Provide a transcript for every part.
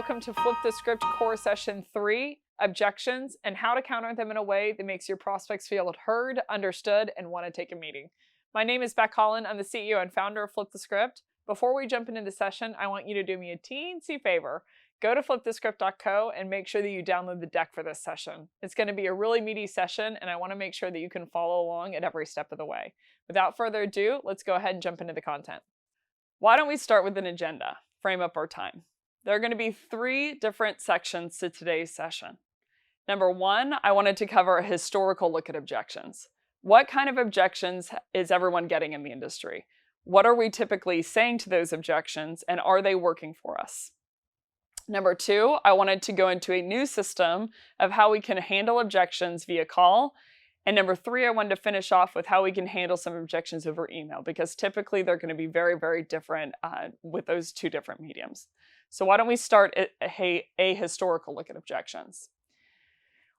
welcome to Flip the Script Core Session 3, Objections, and how to counter them in a way that makes your prospects feel heard, understood, and want to take a meeting. My name is Beck Holland. I'm the CEO and founder of Flip the Script. Before we jump into the session, I want you to do me a teensy favor. Go to flipthescript.co and make sure that you download the deck for this session. It's going to be a really meaty session, and I want to make sure that you can follow along at every step of the way. Without further ado, let's go ahead and jump into the content. Why don't we start with an agenda? Frame up our time. There are going to be 3 different sections to today's session. Number 1, I wanted to cover a historical look at objections. What kind of objections is everyone getting in the industry? What are we typically saying to those objections, and are they working for us? Number 2, I wanted to go into a new system of how we can handle objections via call. And number 3, I wanted to finish off with how we can handle some objections over email, because typically they're going to be very, very different with those 2 different mediums. So why don't we start at a historical look at objections?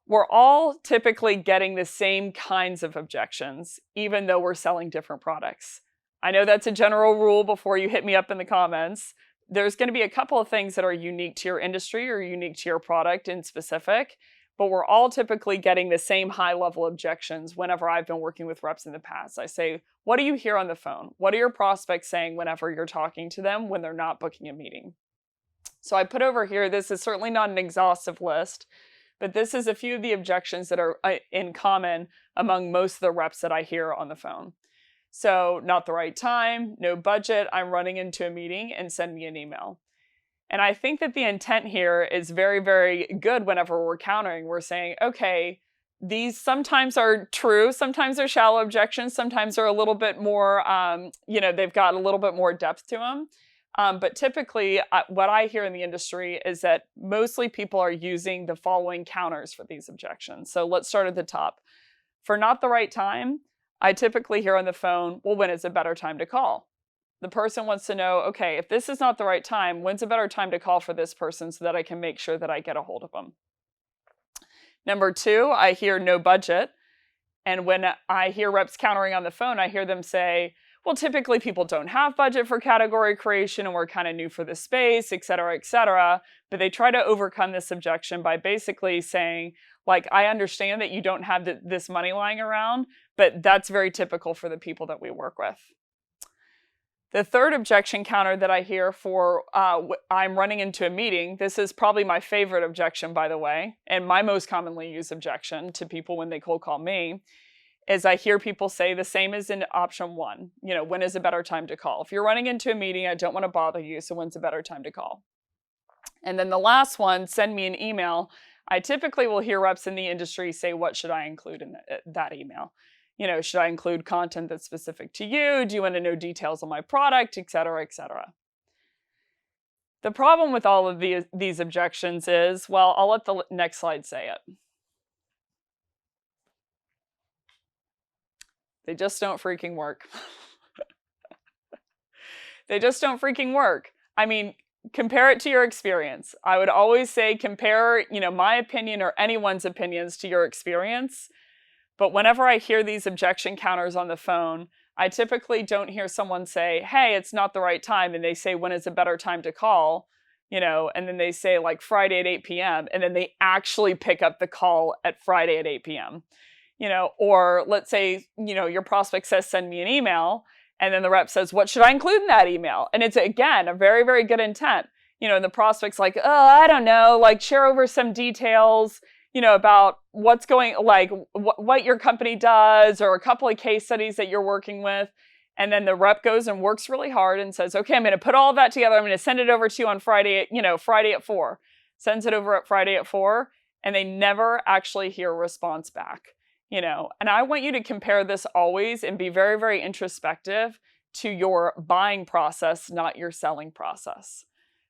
We're all typically getting the same kinds of objections, even though we're selling different products. I know that's a general rule before you hit me up in the comments. There's going to be a couple of things that are unique to your industry or unique to your product in specific, but we're all typically getting the same high-level objections whenever I've been working with reps in the past. I say, what do you hear on the phone? What are your prospects saying whenever you're talking to them when they're not booking a meeting? So I put over here, this is certainly not an exhaustive list, but this is a few of the objections that are in common among most of the reps that I hear on the phone. So, not the right time, no budget, I'm running into a meeting, and send me an email. And I think that the intent here is very, very good whenever we're countering. We're saying, okay, these sometimes are true, sometimes they're shallow objections, sometimes they're a little bit more, they've got a little bit more depth to them. But typically, what I hear in the industry is that mostly people are using the following counters for these objections. So let's start at the top. For not the right time, I typically hear on the phone, well, when is a better time to call? The person wants to know, okay, if this is not the right time, when's a better time to call for this person so that I can make sure that I get a hold of them? Number 2, I hear no budget. And when I hear reps countering on the phone, I hear them say, well, typically people don't have budget for category creation and we're kind of new for the space, et cetera, but they try to overcome this objection by basically saying, like, I understand that you don't have this money lying around, but that's very typical for the people that we work with. The third objection counter that I hear for I'm running into a meeting, this is probably my favorite objection, by the way, and my most commonly used objection to people when they cold call me, is I hear people say the same as in option 1, when is a better time to call? If you're running into a meeting, I don't want to bother you, so when's a better time to call? And then the last one, send me an email. I typically will hear reps in the industry say, what should I include in that email? Should I include content that's specific to you? Do you want to know details on my product, et cetera, et cetera? The problem with all of these objections is, well, I'll let the next slide say it. They just don't freaking work. They just don't freaking work. I mean, compare it to your experience. I would always say compare, my opinion or anyone's opinions to your experience. But whenever I hear these objection counters on the phone, I typically don't hear someone say, hey, it's not the right time. And they say, when is a better time to call? And then they say like Friday at 8 p.m. And then they actually pick up the call at Friday at 8 p.m. Or let's say, your prospect says, send me an email. And then the rep says, what should I include in that email? And it's, again, a very, very good intent. And the prospect's like, oh, I don't know, like share over some details, about what's going, like what your company does or a couple of case studies that you're working with. And then the rep goes and works really hard and says, okay, I'm going to put all of that together. I'm going to send it over to you on Friday, Friday at 4. Sends it over at Friday at 4. And they never actually hear a response back. And I want you to compare this always and be very, very introspective to your buying process, not your selling process.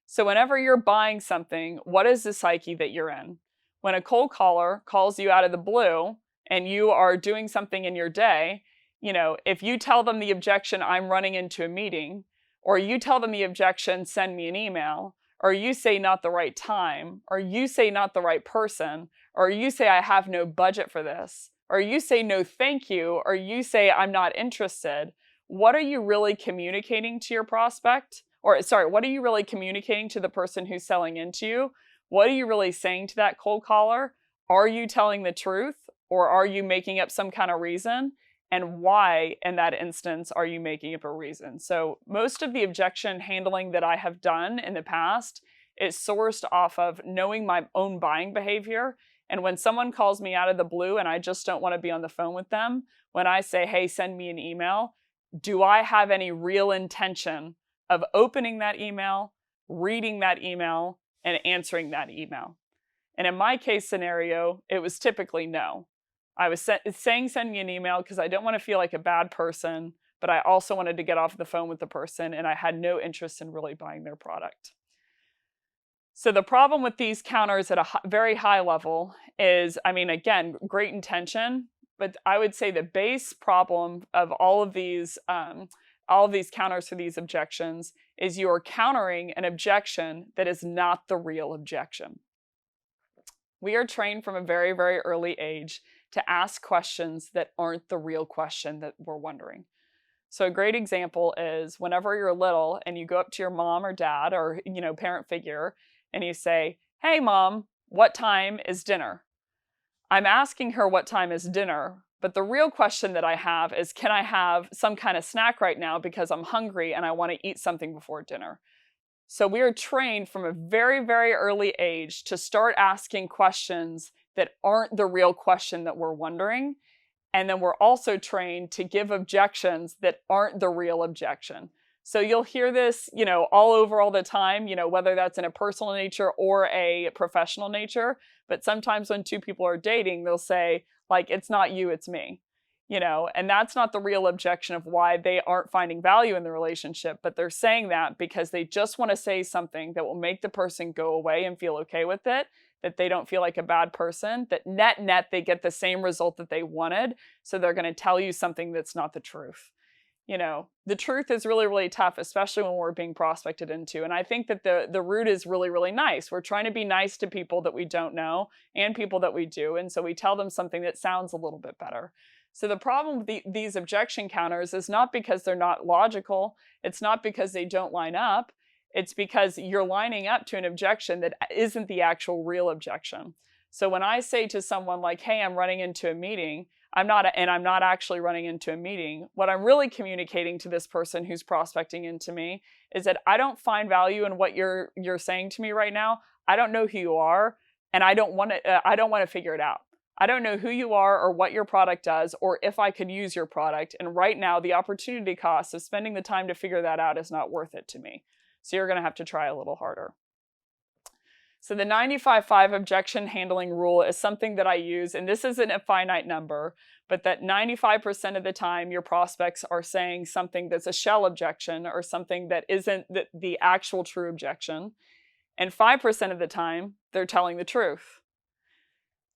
So whenever you're buying something, what is the psyche that you're in? When a cold caller calls you out of the blue and you are doing something in your day, if you tell them the objection, I'm running into a meeting, or you tell them the objection, send me an email, or you say not the right time, or you say not the right person, or you say I have no budget for this, or you say no thank you, or you say I'm not interested, what are you really communicating to your prospect? or sorry, what are you really communicating to the person who's selling into you? What are you really saying to that cold caller? Are you telling the truth, or are you making up some kind of reason? And why, in that instance, are you making up a reason? So most of the objection handling that I have done in the past is sourced off of knowing my own buying behavior. And when someone calls me out of the blue and I just don't want to be on the phone with them, when I say, hey, send me an email, do I have any real intention of opening that email, reading that email, and answering that email? And in my case scenario, it was typically no. I was saying send me an email because I don't want to feel like a bad person, but I also wanted to get off the phone with the person, and I had no interest in really buying their product. So the problem with these counters at a very high level is, I mean, again, great intention, but I would say the base problem of all of these counters for these objections is you are countering an objection that is not the real objection. We are trained from a very, very early age to ask questions that aren't the real question that we're wondering. So a great example is whenever you're little and you go up to your mom or dad or, parent figure, and you say, hey mom, what time is dinner? I'm asking her what time is dinner, but the real question that I have is, can I have some kind of snack right now because I'm hungry and I want to eat something before dinner? So we are trained from a very, very early age to start asking questions that aren't the real question that we're wondering. And then we're also trained to give objections that aren't the real objection. So you'll hear this, all over all the time, whether that's in a personal nature or a professional nature. But sometimes when two people are dating, they'll say, like, it's not you, it's me. And that's not the real objection of why they aren't finding value in the relationship, but they're saying that because they just want to say something that will make the person go away and feel okay with it, that they don't feel like a bad person, that net they get the same result that they wanted, so they're going to tell you something that's not the truth. The truth is really, really tough, especially when we're being prospected into. And I think that the root is really, really nice. We're trying to be nice to people that we don't know and people that we do. And so we tell them something that sounds a little bit better. So the problem with these objection counters is not because they're not logical. It's not because they don't line up. It's because you're lining up to an objection that isn't the actual real objection. So when I say to someone like, hey, I'm running into a meeting, I'm not actually running into a meeting, what I'm really communicating to this person who's prospecting into me is that I don't find value in what you're saying to me right now. I don't know who you are, and I don't want to figure it out. I don't know who you are or what your product does or if I could use your product. And right now, the opportunity cost of spending the time to figure that out is not worth it to me. So you're going to have to try a little harder. So the 95-5 objection handling rule is something that I use, and this isn't a finite number, but that 95% of the time your prospects are saying something that's a shell objection or something that isn't the actual true objection. And 5% of the time, they're telling the truth.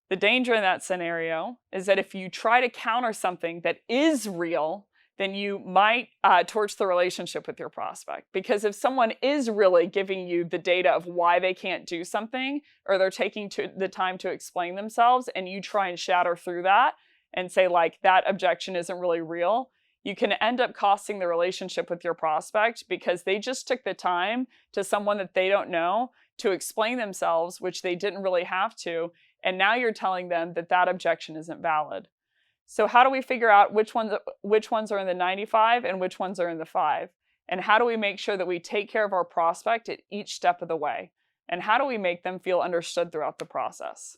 The danger in that scenario is that if you try to counter something that is real, then you might torch the relationship with your prospect. Because if someone is really giving you the data of why they can't do something, or they're taking the time to explain themselves, and you try and shatter through that and say, like, that objection isn't really real, you can end up costing the relationship with your prospect because they just took the time to someone that they don't know to explain themselves, which they didn't really have to, and now you're telling them that that objection isn't valid. So how do we figure out which ones are in the 95 and which ones are in the 5? And how do we make sure that we take care of our prospect at each step of the way? And how do we make them feel understood throughout the process?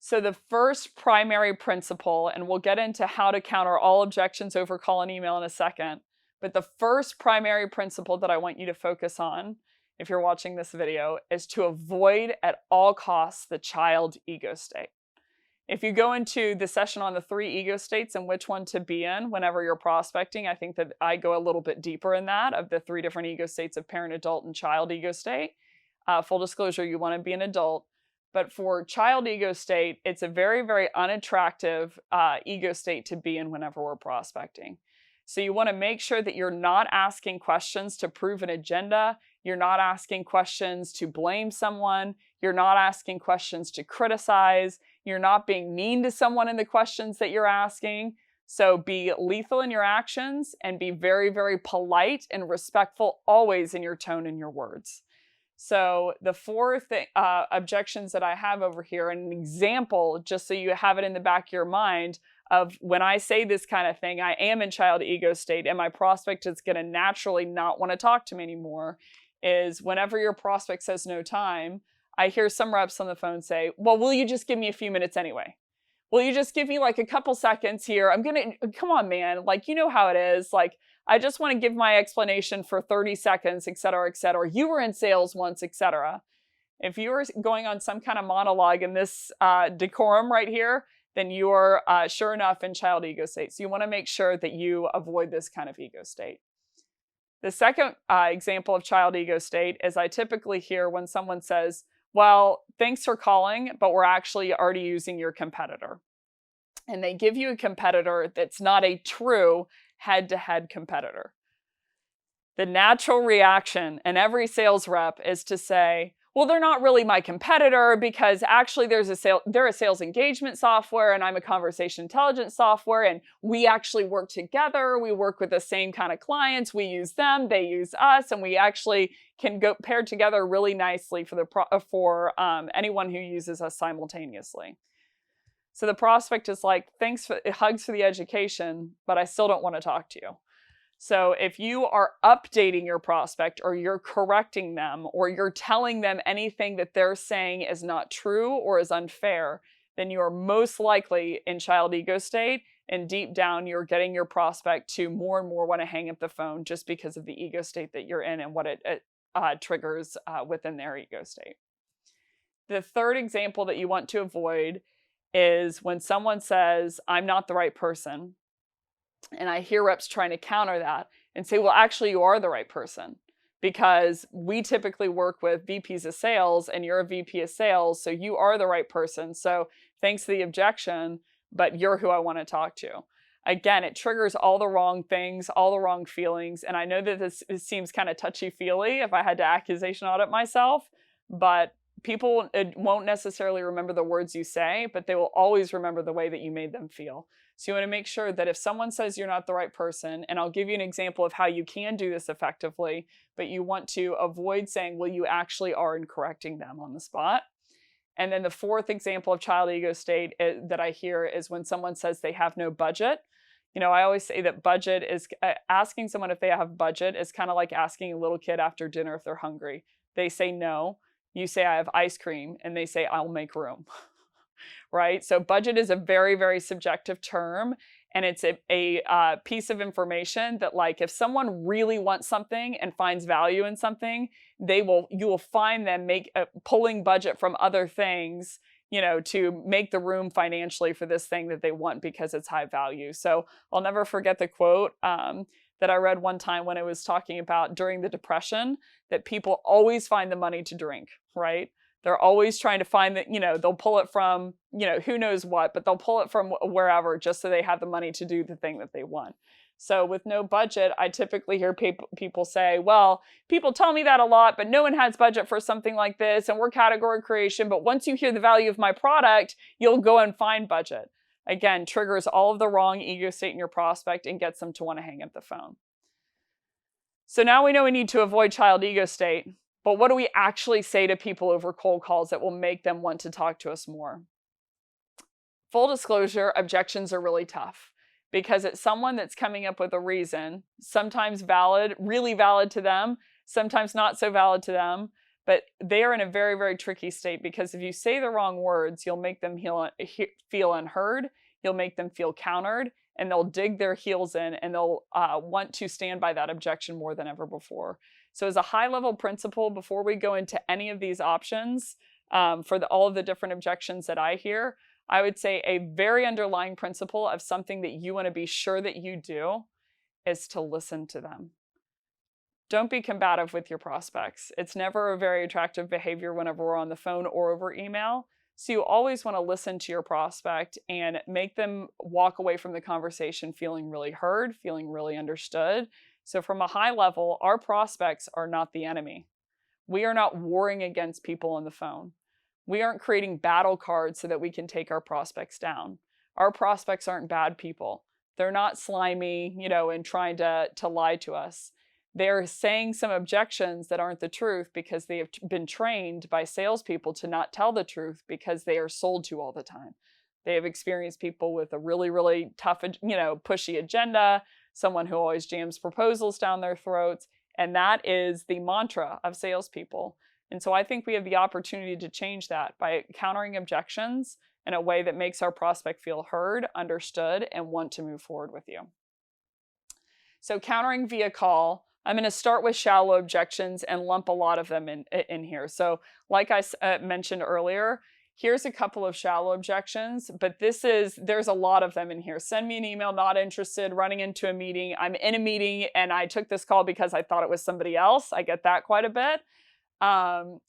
So the first primary principle, and we'll get into how to counter all objections over call and email in a second, but the first primary principle that I want you to focus on, if you're watching this video, is to avoid at all costs the child ego state. If you go into the session on the 3 ego states and which one to be in whenever you're prospecting, I think that I go a little bit deeper in that of the 3 different ego states of parent, adult, and child ego state. Full disclosure, you want to be an adult. But for child ego state, it's a very, very unattractive ego state to be in whenever we're prospecting. So you want to make sure that you're not asking questions to prove an agenda. You're not asking questions to blame someone. You're not asking questions to criticize. You're not being mean to someone in the questions that you're asking. So be lethal in your actions and be very, very polite and respectful always in your tone and your words. So the four objections that I have over here, an example, just so you have it in the back of your mind, of when I say this kind of thing, I am in child ego state and my prospect is going to naturally not want to talk to me anymore, is whenever your prospect says no time, I hear some reps on the phone say, well, will you just give me a few minutes anyway? Will you just give me like a couple seconds here? Come on, man. Like, you know how it is. Like, I just want to give my explanation for 30 seconds, et cetera, et cetera. You were in sales once, et cetera. If you are going on some kind of monologue in this decorum right here, then you are sure enough in child ego state. So you want to make sure that you avoid this kind of ego state. The second example of child ego state is I typically hear when someone says, well, thanks for calling, but we're actually already using your competitor. And they give you a competitor that's not a true head-to-head competitor. The natural reaction in every sales rep is to say, well, they're not really my competitor because actually they're a sales engagement software and I'm a conversation intelligence software and we actually work together. We work with the same kind of clients. We use them, they use us, and we actually can go paired together really nicely for anyone who uses us simultaneously. So the prospect is like, hugs for the education, but I still don't want to talk to you. So if you are updating your prospect or you're correcting them or you're telling them anything that they're saying is not true or is unfair, then you are most likely in child ego state, and deep down you're getting your prospect to more and more want to hang up the phone just because of the ego state that you're in and what it triggers within their ego state. The third example that you want to avoid is when someone says, I'm not the right person. And I hear reps trying to counter that and say, well, actually, you are the right person because we typically work with VPs of sales and you're a VP of sales. So you are the right person. So thanks to the objection, but you're who I want to talk to. Again, it triggers all the wrong things, all the wrong feelings. And I know that this seems kind of touchy-feely if I had to accusation audit myself, but people won't necessarily remember the words you say, but they will always remember the way that you made them feel. So you want to make sure that if someone says you're not the right person, and I'll give you an example of how you can do this effectively, but you want to avoid saying, well, you actually are, and correcting them on the spot. And then the fourth example of child ego state that I hear is when someone says they have no budget. You know, I always say that budget is, asking someone if they have budget is kind of like asking a little kid after dinner if they're hungry. They say no. You say, I have ice cream, and they say, I'll make room. Right? So budget is a very, very subjective term, and it's a piece of information that, like, if someone really wants something and finds value in something, you will find them pulling budget from other things, you know, to make the room financially for this thing that they want because it's high value. So I'll never forget the quote that I read one time when it was talking about during the Depression, that people always find the money to drink, right? They're always trying to find that, you know, they'll pull it from, you know, who knows what, but they'll pull it from wherever just so they have the money to do the thing that they want. So with no budget, I typically hear people say, well, people tell me that a lot, but no one has budget for something like this, and we're category creation, but once you hear the value of my product, you'll go and find budget. Again, triggers all of the wrong ego state in your prospect and gets them to want to hang up the phone. So now we know we need to avoid child ego state. But what do we actually say to people over cold calls that will make them want to talk to us more? Full disclosure, objections are really tough because it's someone that's coming up with a reason, sometimes valid, really valid to them, sometimes not so valid to them, but they are in a very, very tricky state because if you say the wrong words, you'll make them feel unheard, you'll make them feel countered, and they'll dig their heels in and they'll want to stand by that objection more than ever before. So as a high-level principle, before we go into any of these options, for all of the different objections that I hear, I would say a very underlying principle of something that you want to be sure that you do is to listen to them. Don't be combative with your prospects. It's never a very attractive behavior whenever we're on the phone or over email. So you always want to listen to your prospect and make them walk away from the conversation feeling really heard, feeling really understood. So from a high level, our prospects are not the enemy. We are not warring against people on the phone. We aren't creating battle cards so that we can take our prospects down. Our prospects aren't bad people. They're not slimy, and trying to lie to us. They're saying some objections that aren't the truth because they have been trained by salespeople to not tell the truth because they are sold to all the time. They have experienced people with a really, really tough, pushy agenda, someone who always jams proposals down their throats. And that is the mantra of salespeople. And so I think we have the opportunity to change that by countering objections in a way that makes our prospect feel heard, understood, and want to move forward with you. So countering via call, I'm going to start with shallow objections and lump a lot of them in here. So like I mentioned earlier, here's a couple of shallow objections, but there's a lot of them in here. Send me an email, not interested, running into a meeting. I'm in a meeting and I took this call because I thought it was somebody else. I get that quite a bit. No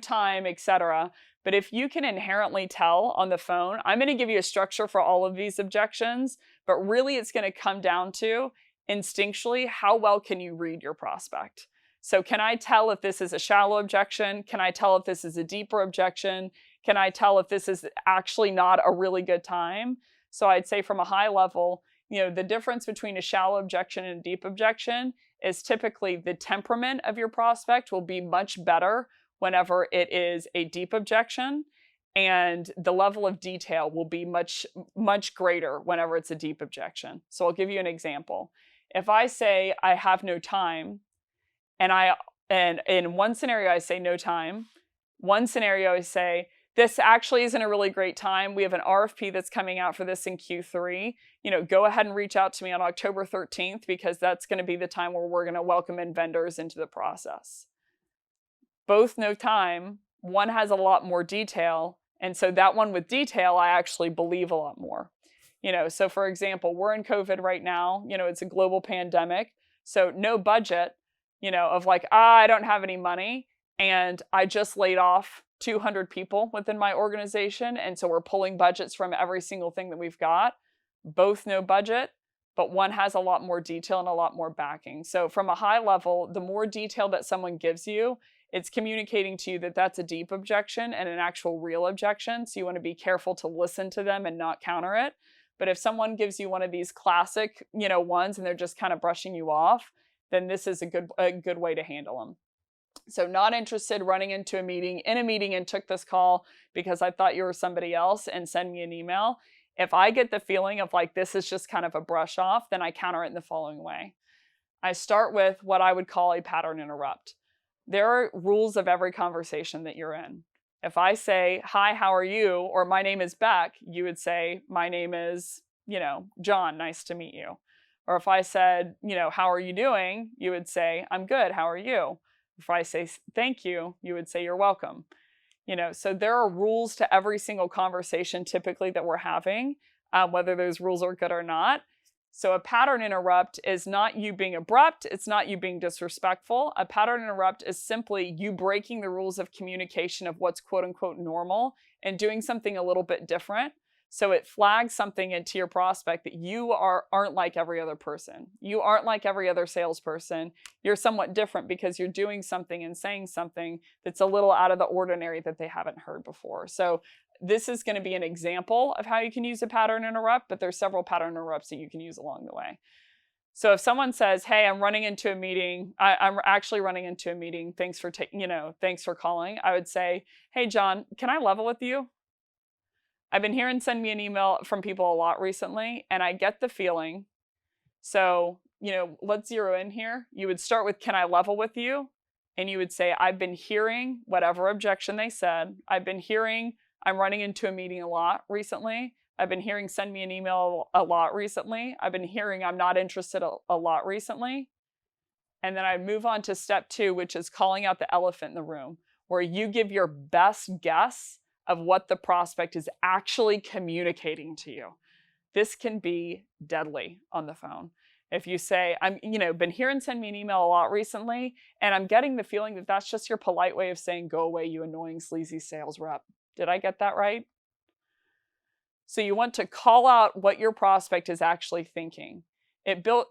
time, etc. But if you can inherently tell on the phone, I'm going to give you a structure for all of these objections, but really it's going to come down to instinctually, how well can you read your prospect? So can I tell if this is a shallow objection? Can I tell if this is a deeper objection? Can I tell if this is actually not a really good time? So I'd say from a high level, the difference between a shallow objection and a deep objection is typically the temperament of your prospect will be much better whenever it is a deep objection, and the level of detail will be much, much greater whenever it's a deep objection. So I'll give you an example. If I say I have no time, and in one scenario I say no time, one scenario I say this actually isn't a really great time. We have an RFP that's coming out for this in Q3. Go ahead and reach out to me on October 13th because that's going to be the time where we're going to welcome in vendors into the process. Both no time. One has a lot more detail. And so that one with detail, I actually believe a lot more. So for example, we're in COVID right now. It's a global pandemic. So no budget, of like, I don't have any money. And I just laid off 200 people within my organization. And so we're pulling budgets from every single thing that we've got. Both no budget, but one has a lot more detail and a lot more backing. So from a high level, the more detail that someone gives you, it's communicating to you that that's a deep objection and an actual real objection. So you want to be careful to listen to them and not counter it. But if someone gives you one of these classic, ones and they're just kind of brushing you off, then this is a good way to handle them. So not interested, running into a meeting, in a meeting and took this call because I thought you were somebody else, and send me an email. If I get the feeling of like this is just kind of a brush off, then I counter it in the following way. I start with what I would call a pattern interrupt. There are rules of every conversation that you're in. If I say, hi, how are you? Or my name is Beck, you would say, my name is, John, nice to meet you. Or if I said, how are you doing? You would say, I'm good, how are you? If I say thank you, you would say you're welcome. So there are rules to every single conversation typically that we're having, whether those rules are good or not. So a pattern interrupt is not you being abrupt. It's not you being disrespectful. A pattern interrupt is simply you breaking the rules of communication of what's quote unquote normal and doing something a little bit different. So it flags something into your prospect that you aren't like every other person. You aren't like every other salesperson. You're somewhat different because you're doing something and saying something that's a little out of the ordinary that they haven't heard before. So this is going to be an example of how you can use a pattern interrupt, but there's several pattern interrupts that you can use along the way. So if someone says, hey, I'm running into a meeting, I'm actually running into a meeting, thanks for calling, I would say, hey, John, can I level with you? I've been hearing send me an email from people a lot recently, and I get the feeling. So, let's zero in here. You would start with, can I level with you? And you would say, I've been hearing whatever objection they said. I've been hearing I'm running into a meeting a lot recently. I've been hearing send me an email a lot recently. I've been hearing I'm not interested a lot recently. And then I move on to step 2, which is calling out the elephant in the room, where you give your best guess of what the prospect is actually communicating to you. This can be deadly on the phone. If you say, I'm, been hearing send me an email a lot recently, and I'm getting the feeling that that's just your polite way of saying, go away, you annoying, sleazy sales rep. Did I get that right? So you want to call out what your prospect is actually thinking.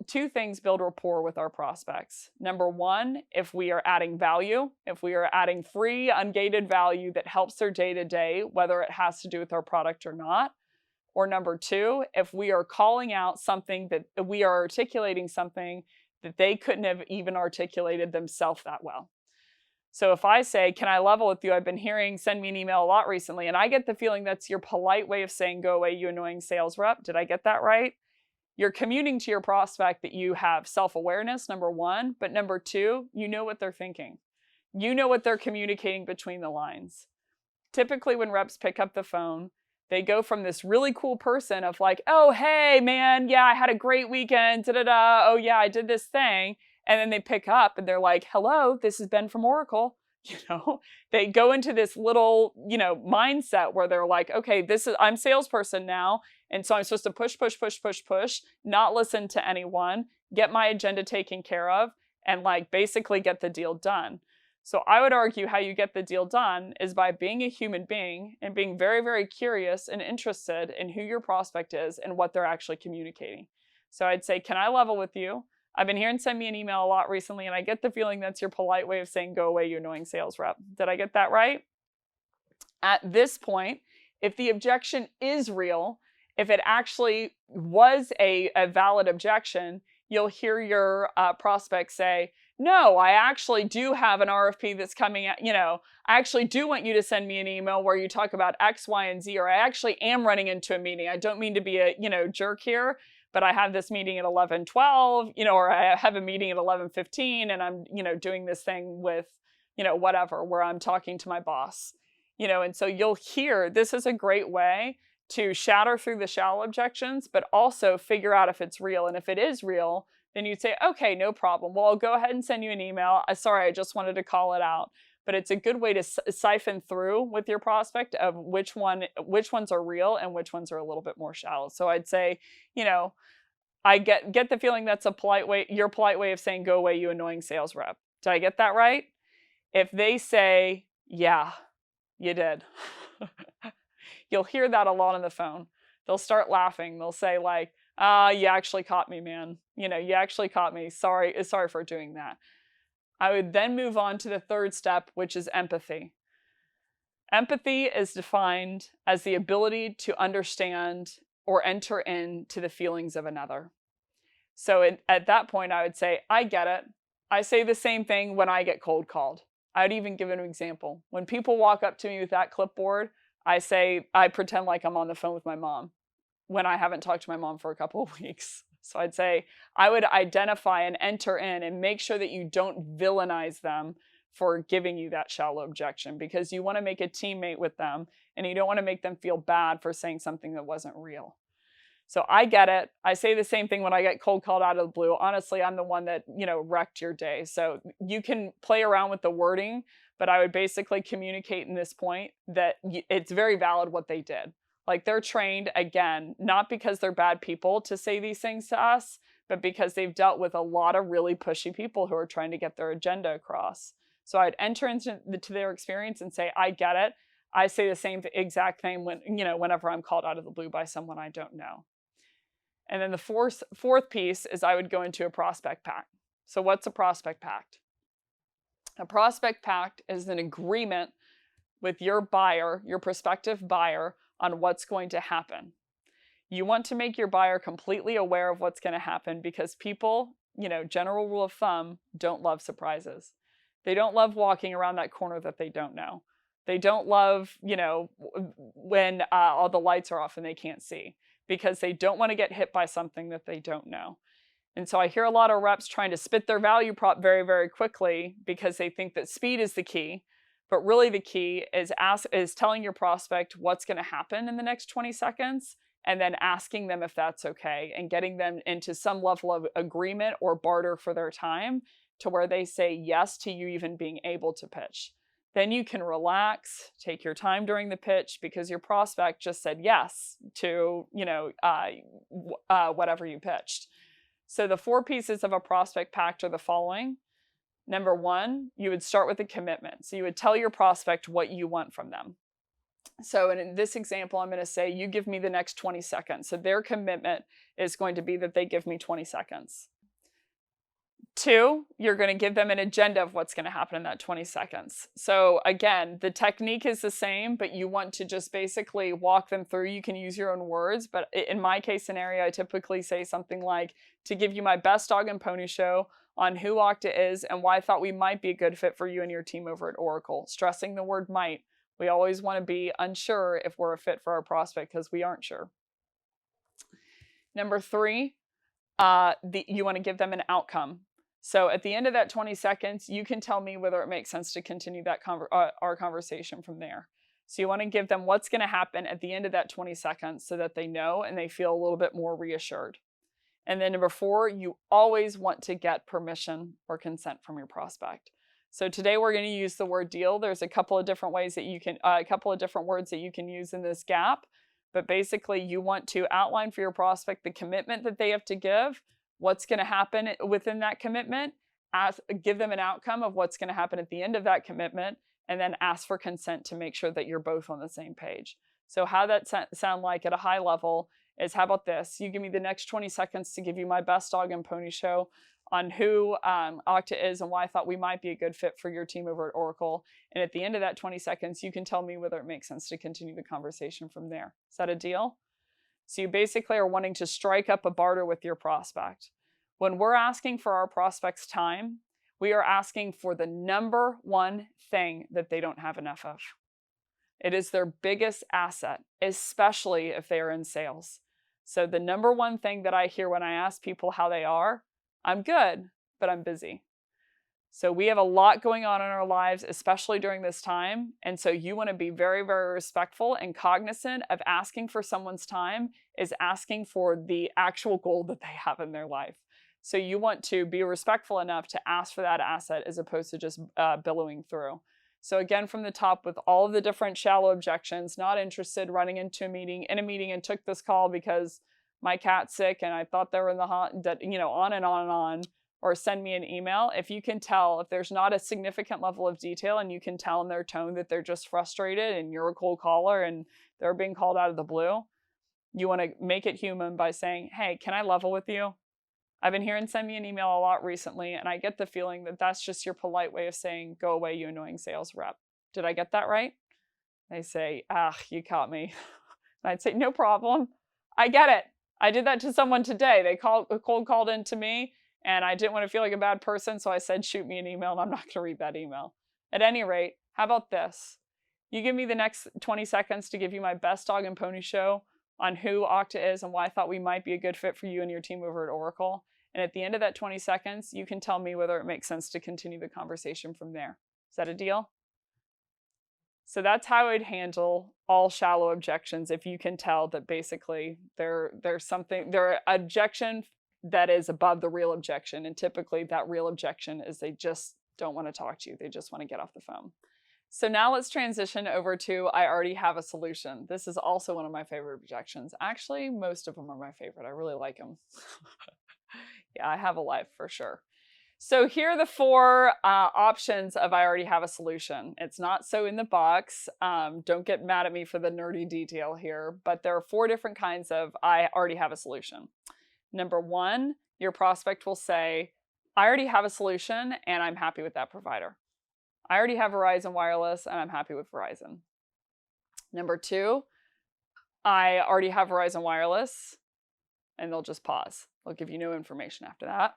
Two things build rapport with our prospects. Number one, if we are adding value, if we are adding free, ungated value that helps their day-to-day, whether it has to do with our product or not. Or number two, if we are calling out something that we are articulating something that they couldn't have even articulated themselves that well. So if I say, can I level with you? I've been hearing, send me an email a lot recently, and I get the feeling that's your polite way of saying, go away, you annoying sales rep. Did I get that right? You're communicating to your prospect that you have self-awareness, number one, but number two, you know what they're thinking. You know what they're communicating between the lines. Typically when reps pick up the phone, they go from this really cool person of like, oh, hey, man, yeah, I had a great weekend, da-da-da, oh, yeah, I did this thing. And then they pick up and they're like, hello, this is Ben from Oracle. They go into this little, mindset where they're like, okay, I'm salesperson now. And so I'm supposed to push, not listen to anyone, get my agenda taken care of, and like basically get the deal done. So I would argue how you get the deal done is by being a human being and being very, very curious and interested in who your prospect is and what they're actually communicating. So I'd say, can I level with you? I've been hearing send me an email a lot recently, and I get the feeling that's your polite way of saying, go away, you annoying sales rep. Did I get that right? At this point, if the objection is real, if it actually was a valid objection, you'll hear your prospect say, no, I actually do have an RFP that's coming out, I actually do want you to send me an email where you talk about X, Y, and Z, or I actually am running into a meeting. I don't mean to be a, jerk here, but I have this meeting at 11:12, or I have a meeting at 11:15 and I'm, doing this thing with, whatever, where I'm talking to my boss, and so you'll hear this is a great way to shatter through the shallow objections, but also figure out if it's real. And if it is real, then you'd say, okay, no problem. Well, I'll go ahead and send you an email. Sorry, I just wanted to call it out. But it's a good way to siphon through with your prospect of which ones are real and which ones are a little bit more shallow. So I'd say, I get the feeling that's your polite way of saying, go away, you annoying sales rep. Did I get that right? If they say, yeah, you did. You'll hear that a lot on the phone. They'll start laughing. They'll say like, you actually caught me, man. You actually caught me. Sorry for doing that. I would then move on to the third step, which is empathy. Empathy is defined as the ability to understand or enter into the feelings of another. So at that point, I would say, I get it. I say the same thing when I get cold called. I'd even give an example. When people walk up to me with that clipboard, I pretend like I'm on the phone with my mom when I haven't talked to my mom for a couple of weeks. So I'd say I would identify and enter in and make sure that you don't villainize them for giving you that shallow objection, because you want to make a teammate with them and you don't want to make them feel bad for saying something that wasn't real. So I get it. I say the same thing when I get cold called out of the blue. Honestly, I'm the one that, wrecked your day. So you can play around with the wording, but I would basically communicate in this point that it's very valid what they did. Like they're trained, again, not because they're bad people to say these things to us, but because they've dealt with a lot of really pushy people who are trying to get their agenda across. So I'd enter into their experience and say, I get it. I say the same exact thing whenever I'm called out of the blue by someone I don't know. And then the fourth piece is I would go into a prospect pact. So what's a prospect pact? A prospect pact is an agreement with your buyer, your prospective buyer, on what's going to happen. You want to make your buyer completely aware of what's going to happen, because people, general rule of thumb, don't love surprises. They don't love walking around that corner that they don't know. They don't love, when all the lights are off and they can't see, because they don't want to get hit by something that they don't know. And so I hear a lot of reps trying to spit their value prop very, very quickly because they think that speed is the key. But really the key is telling your prospect what's going to happen in the next 20 seconds and then asking them if that's okay and getting them into some level of agreement or barter for their time to where they say yes to you even being able to pitch. Then you can relax, take your time during the pitch, because your prospect just said yes to, whatever you pitched. So the 4 pieces of a prospect pact are the following. Number 1, you would start with a commitment. So you would tell your prospect what you want from them. So in this example, I'm going to say, you give me the next 20 seconds. So their commitment is going to be that they give me 20 seconds. 2, you're going to give them an agenda of what's going to happen in that 20 seconds. So again, the technique is the same, but you want to just basically walk them through. You can use your own words, but in my case scenario, I typically say something like, to give you my best dog and pony show on who Okta is and why I thought we might be a good fit for you and your team over at Oracle. Stressing the word might. We always want to be unsure if we're a fit for our prospect because we aren't sure. Number 3, you want to give them an outcome. So at the end of that 20 seconds, you can tell me whether it makes sense to continue that our conversation from there. So you want to give them what's going to happen at the end of that 20 seconds so that they know and they feel a little bit more reassured. And then number 4, you always want to get permission or consent from your prospect. So today we're going to use the word deal. There's a couple of different ways that you can, a couple of different words that you can use in this gap. But basically you want to outline for your prospect the commitment that they have to give, what's going to happen within that commitment, give them an outcome of what's going to happen at the end of that commitment, and then ask for consent to make sure that you're both on the same page. So how that sound like at a high level is, how about this? You give me the next 20 seconds to give you my best dog and pony show on who Okta is and why I thought we might be a good fit for your team over at Oracle. And at the end of that 20 seconds, you can tell me whether it makes sense to continue the conversation from there. Is that a deal? So you basically are wanting to strike up a barter with your prospect. When we're asking for our prospect's time, we are asking for the number one thing that they don't have enough of. It is their biggest asset, especially if they are in sales. So the number one thing that I hear when I ask people how they are, I'm good, but I'm busy. So we have a lot going on in our lives, especially during this time. And so you want to be very, very respectful and cognizant of asking for someone's time is asking for the actual goal that they have in their life. So you want to be respectful enough to ask for that asset as opposed to just billowing through. So again, from the top with all of the different shallow objections, not interested, running into a meeting and took this call because my cat's sick and I thought they were in the on and on and on. Or send me an email. If you can tell, if there's not a significant level of detail and you can tell in their tone that they're just frustrated and you're a cold caller and they're being called out of the blue, you want to make it human by saying, hey, can I level with you? I've been hearing send me an email a lot recently and I get the feeling that that's just your polite way of saying, go away, you annoying sales rep. Did I get that right? They say, you caught me. And I'd say, no problem. I get it. I did that to someone today. They cold called in to me. And I didn't want to feel like a bad person, so I said, shoot me an email, and I'm not going to read that email. At any rate, how about this? You give me the next 20 seconds to give you my best dog and pony show on who Okta is and why I thought we might be a good fit for you and your team over at Oracle. And at the end of that 20 seconds, you can tell me whether it makes sense to continue the conversation from there. Is that a deal? So that's how I'd handle all shallow objections if you can tell that basically there's an objection that is above the real objection. And typically that real objection is they just don't want to talk to you. They just want to get off the phone. So now let's transition over to I already have a solution. This is also one of my favorite objections. Actually, most of them are my favorite. I really like them. Yeah, I have a life for sure. So here are the 4 options of I already have a solution. It's not so in the box. Don't get mad at me for the nerdy detail here, but there are 4 different kinds of I already have a solution. Number 1, your prospect will say, I already have a solution and I'm happy with that provider. I already have Verizon Wireless and I'm happy with Verizon. Number 2, I already have Verizon Wireless, and they'll just pause. They'll give you no information after that.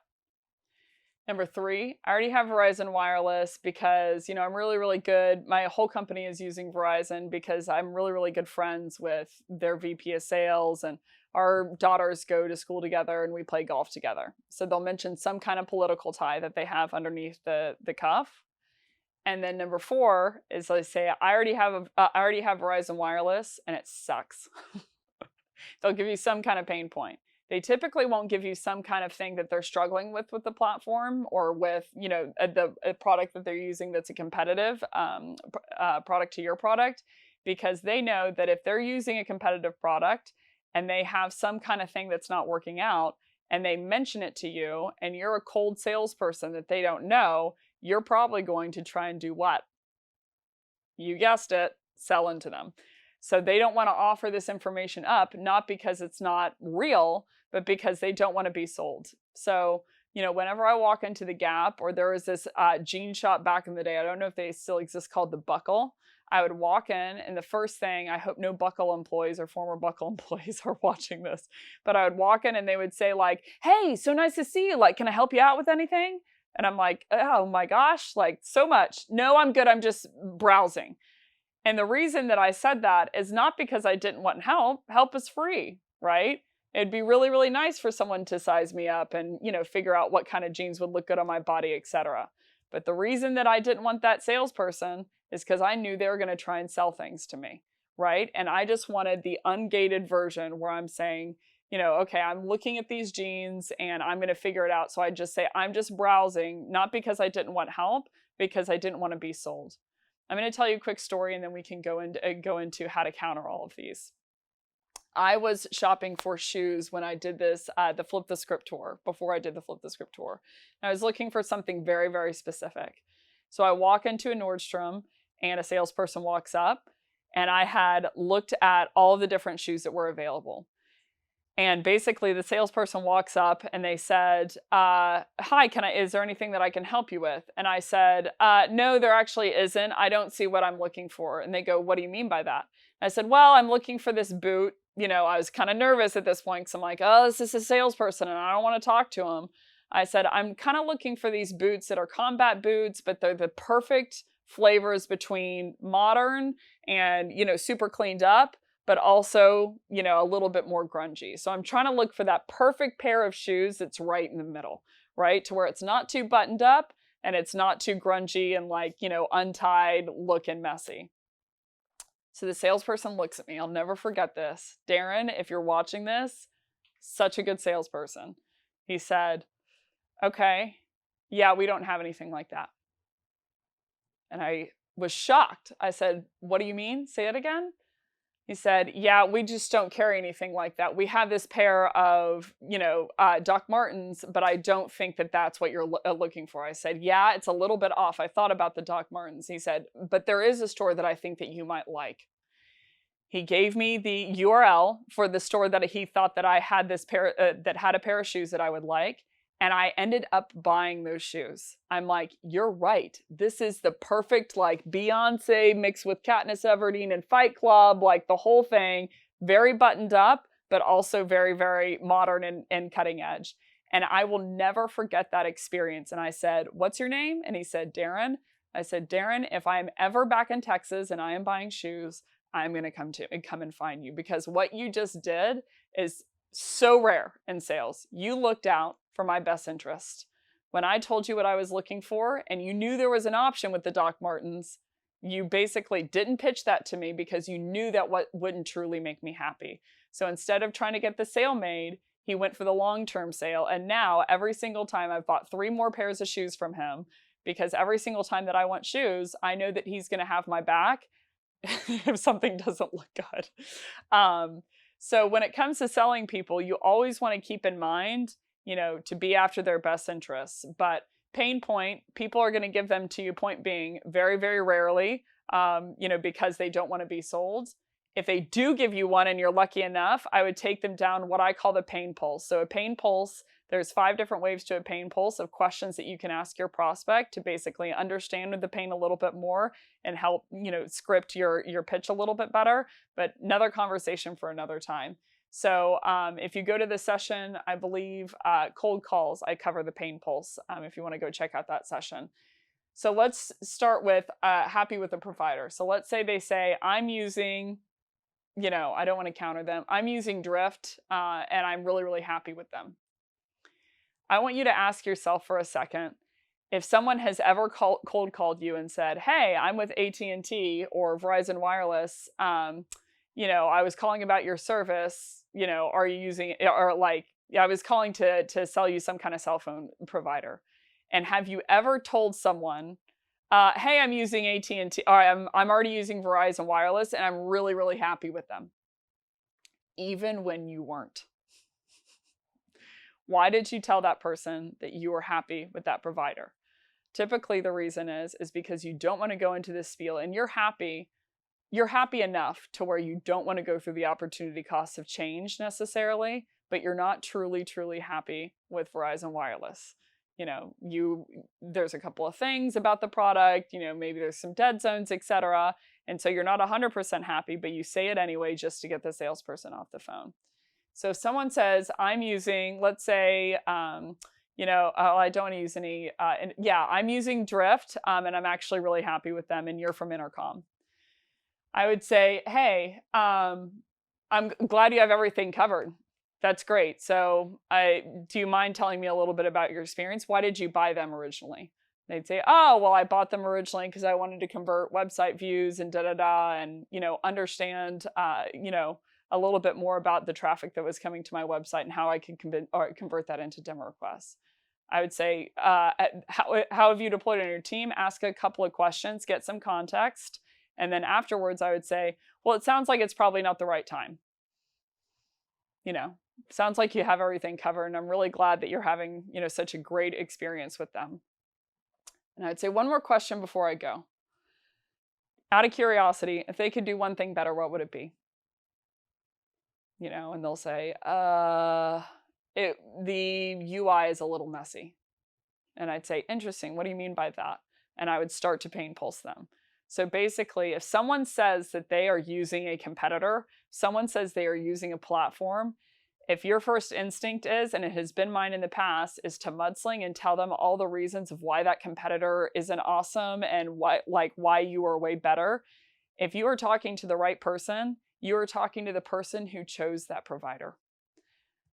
Number 3, I already have Verizon Wireless because, I'm really, really good. My whole company is using Verizon because I'm really, really good friends with their VP of sales and our daughters go to school together and we play golf together. So they'll mention some kind of political tie that they have underneath the cuff. And then number 4 is they say, I already have Verizon Wireless and it sucks. They'll give you some kind of pain point. They typically won't give you some kind of thing that they're struggling with the platform or with, a product that they're using that's a competitive product to your product, because they know that if they're using a competitive product and they have some kind of thing that's not working out and they mention it to you and you're a cold salesperson that they don't know, you're probably going to try and do what? You guessed it, sell into them. So they don't want to offer this information up, not because it's not real, but because they don't want to be sold. So whenever I walk into the Gap, or there was this jean shop back in the day, I don't know if they still exist, called The Buckle. I would walk in, and the first thing, I hope no Buckle employees or former Buckle employees are watching this, but I would walk in and they would say like, "Hey, so nice to see you. Like, can I help you out with anything?" And I'm like, "Oh my gosh, like so much. No, I'm good. I'm just browsing." And the reason that I said that is not because I didn't want help. Help is free, right? It'd be really, really nice for someone to size me up and, figure out what kind of jeans would look good on my body, etc. But the reason that I didn't want that salesperson is because I knew they were going to try and sell things to me, right? And I just wanted the ungated version where I'm saying, okay, I'm looking at these jeans and I'm going to figure it out. So I just say, I'm just browsing, not because I didn't want help, because I didn't want to be sold. I'm going to tell you a quick story and then we can go into how to counter all of these. I was shopping for shoes when I did this, the Flip the Script tour, before I did the Flip the Script tour. And I was looking for something very, very specific. So I walk into a Nordstrom and a salesperson walks up, and I had looked at all the different shoes that were available. And basically the salesperson walks up and they said, "Hi, is there anything that I can help you with?" And I said, "No, there actually isn't. I don't see what I'm looking for." And they go, "What do you mean by that?" And I said, "Well, I'm looking for this boot." I was kind of nervous at this point because I'm like, "Oh, this is a salesperson and I don't want to talk to him." I said, "I'm kind of looking for these boots that are combat boots, but they're the perfect flavors between modern and, super cleaned up, but also, a little bit more grungy. So I'm trying to look for that perfect pair of shoes that's right in the middle, right? To where it's not too buttoned up and it's not too grungy and like, untied, looking messy." So the salesperson looks at me. I'll never forget this. "Darren, if you're watching this, such a good salesperson." He said, "Okay, yeah, we don't have anything like that." And I was shocked. I said, "What do you mean? Say it again." He said, "Yeah, we just don't carry anything like that. We have this pair of, Doc Martens, but I don't think that that's what you're looking for." I said, "Yeah, it's a little bit off. I thought about the Doc Martens." He said, "But there is a store that I think that you might like." He gave me the URL for the store that he thought that I had this pair, that had a pair of shoes that I would like. And I ended up buying those shoes. I'm like, "You're right. This is the perfect, like, Beyonce mixed with Katniss Everdeen and Fight Club, like the whole thing. Very buttoned up, but also very, very modern and cutting edge." And I will never forget that experience. And I said, "What's your name?" And he said, "Darren." I said, "Darren, if I'm ever back in Texas and I am buying shoes, I'm going to come and find you, because what you just did is so rare in sales. You looked out for my best interest. When I told you what I was looking for and you knew there was an option with the Doc Martens, you basically didn't pitch that to me because you knew that what wouldn't truly make me happy. So instead of trying to get the sale made, he went for the long-term sale. And now every single time I've bought 3 more pairs of shoes from him, because every single time that I want shoes, I know that he's going to have my back if something doesn't look good. So when it comes to selling people, you always want to keep in mind, to be after their best interests. But pain point, people are going to give them to you, point being, very, very rarely, because they don't want to be sold. If they do give you one and you're lucky enough, I would take them down what I call the pain pulse. So a pain pulse, there's 5 different ways to a pain pulse of questions that you can ask your prospect to basically understand the pain a little bit more and help, script your pitch a little bit better, but another conversation for another time. So if you go to the session, I believe cold calls, I cover the pain pulse if you want to go check out that session. So let's start with happy with the provider. So let's say they say, "I'm using," I don't want to counter them, "I'm using Drift and I'm really, really happy with them." I want you to ask yourself for a second, if someone has ever cold called you and said, "Hey, I'm with AT&T or Verizon Wireless, I was calling about your service, are you using it?" Or like, "I was calling to sell you some kind of cell phone provider." And have you ever told someone, "Hey, I'm using AT&T, or I'm already using Verizon Wireless and I'm really, really happy with them," even when you weren't? Why did you tell that person that you were happy with that provider? Typically the reason is because you don't want to go into this spiel and you're happy enough to where you don't want to go through the opportunity cost of change necessarily, but you're not truly, truly happy with Verizon Wireless. There's a couple of things about the product, maybe there's some dead zones, etc. And so you're not 100% happy, but you say it anyway just to get the salesperson off the phone. So if someone says, I'm using, let's say, I don't want to use any, I'm using Drift, and I'm actually really happy with them, and you're from Intercom. I would say, hey, I'm glad you have everything covered. That's great. So do you mind telling me a little bit about your experience? Why did you buy them originally? They'd say, oh, well, I bought them originally because I wanted to convert website views and and, understand, a little bit more about the traffic that was coming to my website and how I could convert that into demo requests. I would say, how have you deployed it on your team? Ask a couple of questions, get some context. And then afterwards, I would say, well, it sounds like it's probably not the right time. Sounds like you have everything covered, and I'm really glad that you're having, such a great experience with them. And I'd say one more question before I go. Out of curiosity, if they could do one thing better, what would it be? And they'll say, the UI is a little messy. And I'd say, interesting, what do you mean by that? And I would start to pain pulse them. So basically, if someone says that they are using a competitor, someone says they are using a platform, if your first instinct is, and it has been mine in the past, is to mudsling and tell them all the reasons of why that competitor isn't awesome and why you are way better, if you are talking to the right person, you are talking to the person who chose that provider.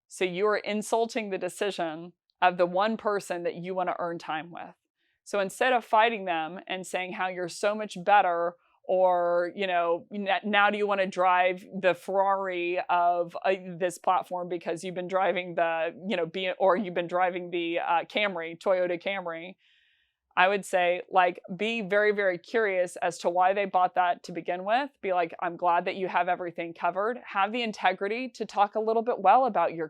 So you are insulting the decision of the one person that you want to earn time with. So instead of fighting them and saying how you're so much better, or, now do you want to drive the Ferrari of this platform because you've been driving the, you've been driving the Toyota Camry, I would say, be very, very curious as to why they bought that to begin with. Be like, I'm glad that you have everything covered. Have the integrity to talk a little bit well about your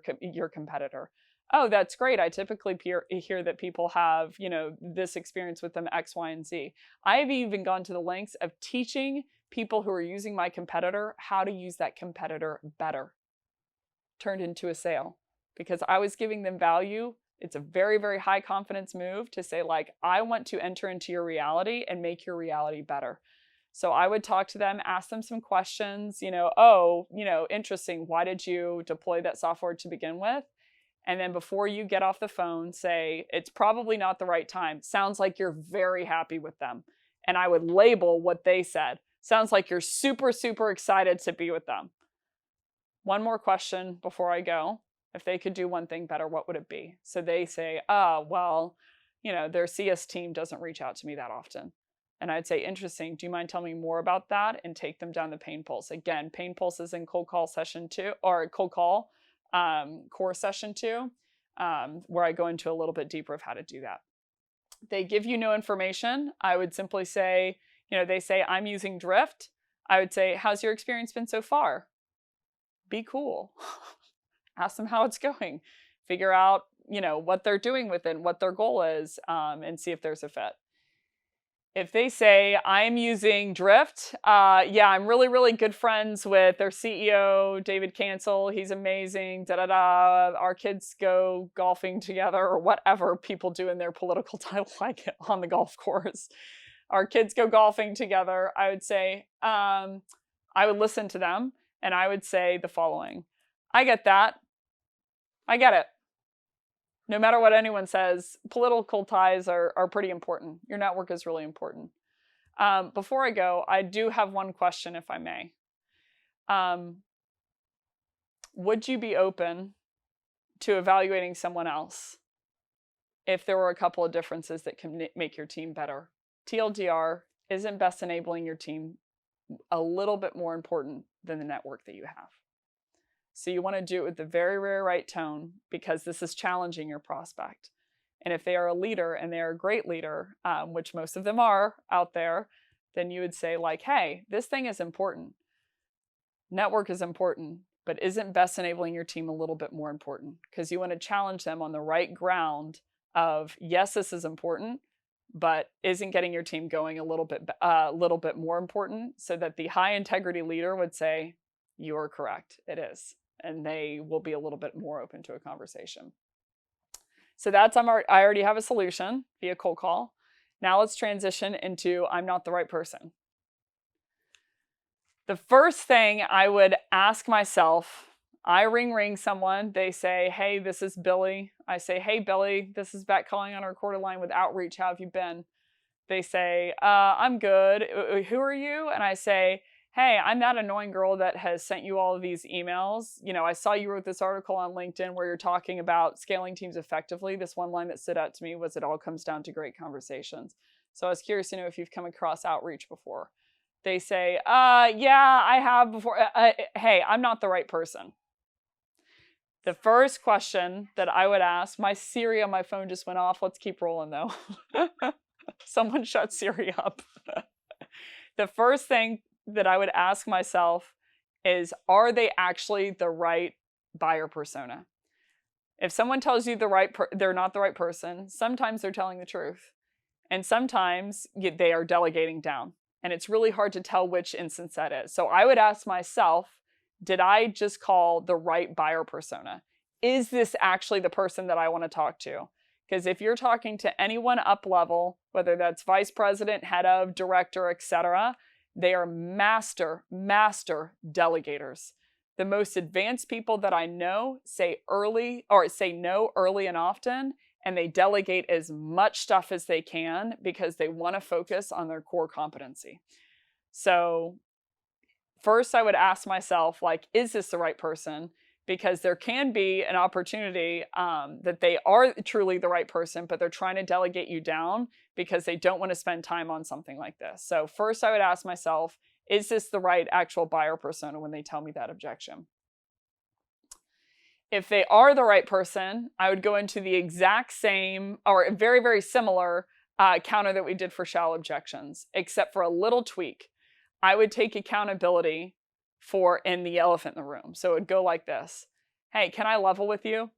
competitor. Oh, that's great. I typically hear that people have, this experience with them X, Y, and Z. I've even gone to the lengths of teaching people who are using my competitor how to use that competitor better. Turned into a sale because I was giving them value. It's a very, very high confidence move to say, I want to enter into your reality and make your reality better. So I would talk to them, ask them some questions, interesting. Why did you deploy that software to begin with? And then before you get off the phone, say, it's probably not the right time. Sounds like you're very happy with them. And I would label what they said. Sounds like you're super, super excited to be with them. One more question before I go. If they could do one thing better, what would it be? So they say, their CS team doesn't reach out to me that often. And I'd say, interesting. Do you mind telling me more about that? And take them down the pain pulse. Again, pain pulse is in cold call session 2, or cold call core session 2, where I go into a little bit deeper of how to do that. They give you no information. I would simply say, they say, I'm using Drift. I would say, how's your experience been so far? Be cool. Ask them how it's going. Figure out, what they're doing with it, what their goal is, and see if there's a fit. If they say, I'm using Drift, I'm really, really good friends with their CEO, David Cancel. He's amazing, Our kids go golfing together, or whatever people do in their political title on the golf course. Our kids go golfing together. I would say, I would listen to them, and I would say the following. I get that. I get it. No matter what anyone says, political ties are pretty important. Your network is really important. Before I go, I do have one question, if I may. Would you be open to evaluating someone else if there were a couple of differences that can make your team better? TLDR, isn't best enabling your team a little bit more important than the network that you have? So you want to do it with the very, very right tone, because this is challenging your prospect. And if they are a leader and they are a great leader, which most of them are out there, then you would say, hey, this thing is important. Network is important, but isn't best enabling your team a little bit more important? Because you want to challenge them on the right ground of, yes, this is important, but isn't getting your team going a little bit more important, so that the high integrity leader would say, you are correct, it is. and they will be a little bit more open to a conversation. So that's, I already have a solution via cold call. Now let's transition into I'm not the right person. The first thing I would ask myself, I ring someone, they say, hey, this is Billy. I say, hey, Billy, this is Beck calling on a recorded line with Outreach. How have you been? They say, I'm good. Who are you? And I say, hey, I'm that annoying girl that has sent you all of these emails. You know, I saw you wrote this article on LinkedIn where you're talking about scaling teams effectively. This one line that stood out to me was it all comes down to great conversations. So I was curious to know if you've come across Outreach before. They say, yeah, I have before. Hey, I'm not the right person. The first question that I would ask, my Siri on my phone just went off. Let's keep rolling though. Someone shut Siri up. The first thing that I would ask myself is, are they actually the right buyer persona? If someone tells you they're not the right person, sometimes they're telling the truth. And sometimes they are delegating down. And it's really hard to tell which instance that is. So I would ask myself, did I just call the right buyer persona? Is this actually the person that I want to talk to? Because if you're talking to anyone up level, whether that's vice president, head of, director, etc., they are master delegators. The most advanced people that I know say no early and often, and they delegate as much stuff as they can because they want to focus on their core competency. So first I would ask myself, like, is this the right person? Because there can be an opportunity that they are truly the right person, but they're trying to delegate you down because they don't want to spend time on something like this. So first I would ask myself, is this the right actual buyer persona when they tell me that objection? If they are the right person, I would go into the exact same or very, very similar counter that we did for shallow objections, except for a little tweak. I would take accountability in the elephant in the room. So it would go like this. Hey, can I level with you?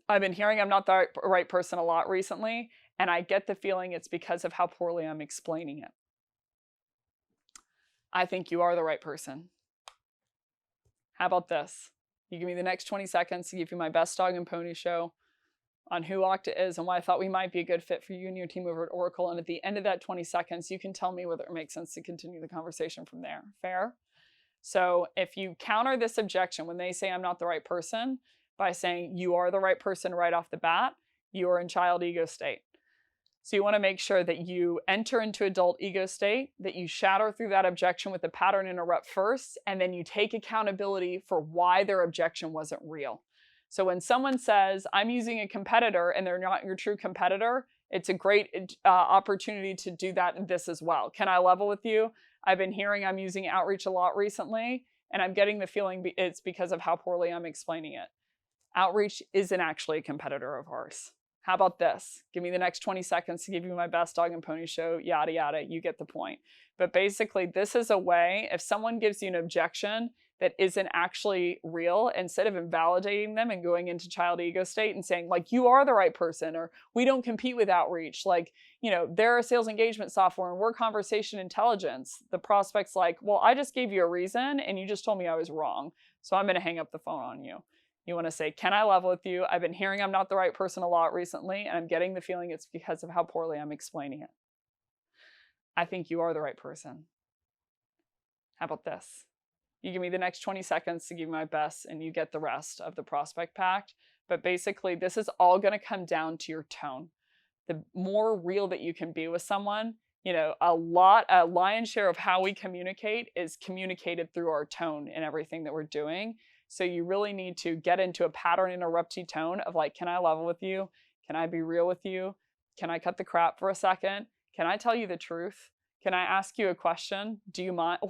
I've been hearing I'm not the right person a lot recently, and I get the feeling it's because of how poorly I'm explaining it. I think you are the right person. How about this? You give me the next 20 seconds to give you my best dog and pony show on who Okta is and why I thought we might be a good fit for you and your team over at Oracle. And at the end of that 20 seconds, you can tell me whether it makes sense to continue the conversation from there. Fair? So if you counter this objection when they say I'm not the right person by saying you are the right person right off the bat, you are in child ego state. So you want to make sure that you enter into adult ego state, that you shatter through that objection with the pattern interrupt first, and then you take accountability for why their objection wasn't real. So when someone says, I'm using a competitor and they're not your true competitor, it's a great opportunity to do that in this as well. Can I level with you? I've been hearing I'm using Outreach a lot recently, and I'm getting the feeling it's because of how poorly I'm explaining it. Outreach isn't actually a competitor of ours. How about this? Give me the next 20 seconds to give you my best dog and pony show, yada, yada. You get the point. But basically, this is a way, if someone gives you an objection that isn't actually real, instead of invalidating them and going into child ego state and saying, like, you are the right person, or we don't compete with Outreach. Like, you know, they're a sales engagement software and we're conversation intelligence. The prospect's like, well, I just gave you a reason and you just told me I was wrong. So I'm going to hang up the phone on you. You want to say, can I level with you? I've been hearing I'm not the right person a lot recently, and I'm getting the feeling it's because of how poorly I'm explaining it. I think you are the right person. How about this? You give me the next 20 seconds to give my best, and you get the rest of the prospect pact. But basically, this is all going to come down to your tone. The more real that you can be with someone, you know, a lion's share of how we communicate is communicated through our tone in everything that we're doing. So you really need to get into a pattern interrupty tone of like, can I level with you? Can I be real with you? Can I cut the crap for a second? Can I tell you the truth? Can I ask you a question? Do you mind?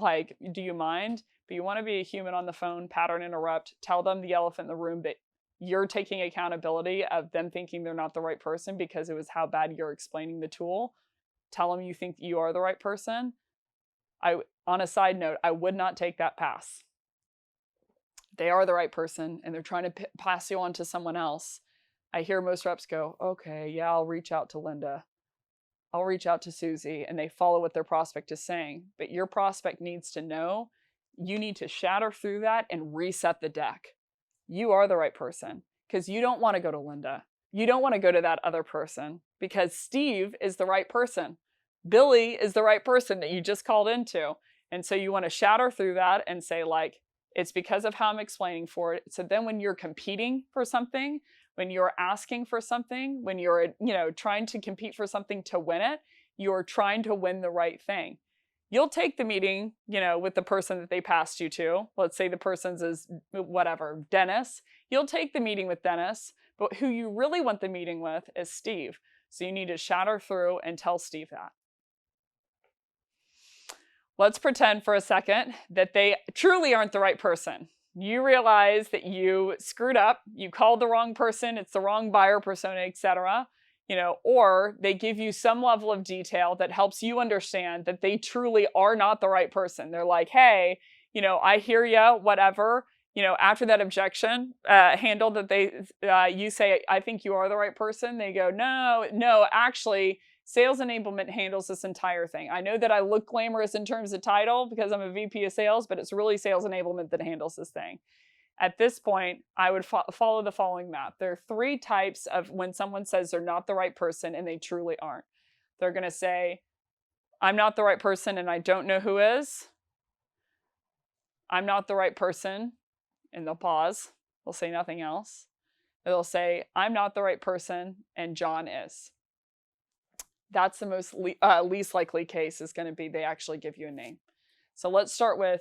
Do you mind? But you want to be a human on the phone, pattern interrupt, tell them the elephant in the room that you're taking accountability of them thinking they're not the right person because it was how bad you're explaining the tool. Tell them you think you are the right person. On a side note, I would not take that pass. They are the right person and they're trying to pass you on to someone else. I hear most reps go, okay, yeah, I'll reach out to Linda. I'll reach out to Susie, and they follow what their prospect is saying. But your prospect needs to know you need to shatter through that and reset the deck. You are the right person because you don't want to go to Linda. You don't want to go to that other person because Steve is the right person. Billy is the right person that you just called into. And so you want to shatter through that and say, like, it's because of how I'm explaining for it. So then when you're competing for something, when you're asking for something, when you're, trying to compete for something to win it, you're trying to win the right thing. You'll take the meeting, with the person that they passed you to. Let's say the person's is whatever, Dennis. You'll take the meeting with Dennis, but who you really want the meeting with is Steve. So you need to shatter through and tell Steve that. Let's pretend for a second that they truly aren't the right person. You realize that you screwed up, you called the wrong person, it's the wrong buyer persona, etc. Or they give you some level of detail that helps you understand that they truly are not the right person. They're like, hey, I hear you, whatever. After that objection handle that you say, I think you are the right person. They go, no, actually, sales enablement handles this entire thing. I know that I look glamorous in terms of title because I'm a VP of sales, but it's really sales enablement that handles this thing. At this point, I would follow the following map. There are 3 types of when someone says they're not the right person and they truly aren't. They're going to say, I'm not the right person and I don't know who is. I'm not the right person, and they'll pause. They'll say nothing else. They'll say, I'm not the right person and John is. That's the most least likely case is going to be they actually give you a name. So let's start with,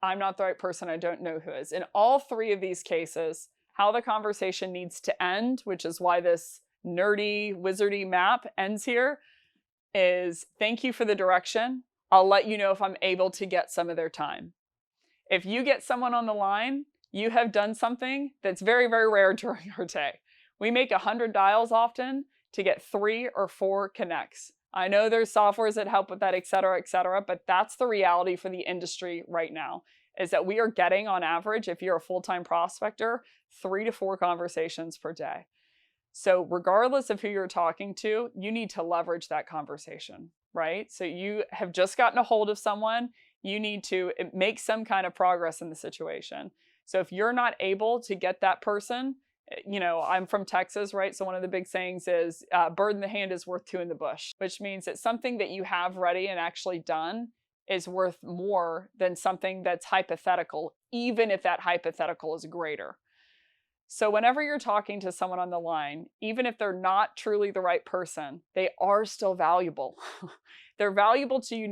I'm not the right person, I don't know who is. In all 3 of these cases, how the conversation needs to end, which is why this nerdy, wizardy map ends here, is thank you for the direction. I'll let you know if I'm able to get some of their time. If you get someone on the line, you have done something that's very, very rare during our day. We make 100 dials often to get 3 or 4 connects. I know there's softwares that help with that, et cetera, but that's the reality for the industry right now, is that we are getting on average, if you're a full-time prospector, 3 to 4 conversations per day. So regardless of who you're talking to, you need to leverage that conversation, right? So you have just gotten a hold of someone, you need to make some kind of progress in the situation. So if you're not able to get that person, I'm from Texas, right? So one of the big sayings is bird in the hand is worth 2 in the bush, which means that something that you have ready and actually done is worth more than something that's hypothetical, even if that hypothetical is greater. So whenever you're talking to someone on the line, even if they're not truly the right person, they are still valuable. They're valuable to you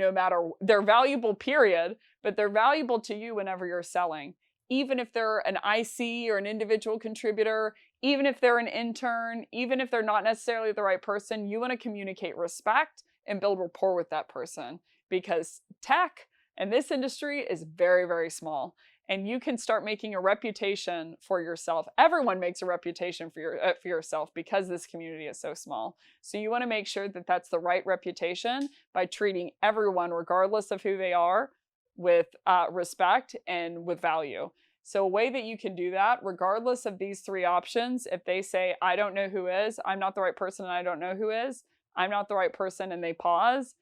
they're valuable, period, but they're valuable to you whenever you're selling. Even if they're an IC or an individual contributor, even if they're an intern, even if they're not necessarily the right person, you want to communicate respect and build rapport with that person, because tech and this industry is very, very small. And you can start making a reputation for yourself. Everyone makes a reputation for yourself because this community is so small. So you want to make sure that that's the right reputation by treating everyone, regardless of who they are, with respect and with value. So a way that you can do that, regardless of these 3 options, if they say, I don't know who is, I'm not the right person and I don't know who is, I'm not the right person and they pause,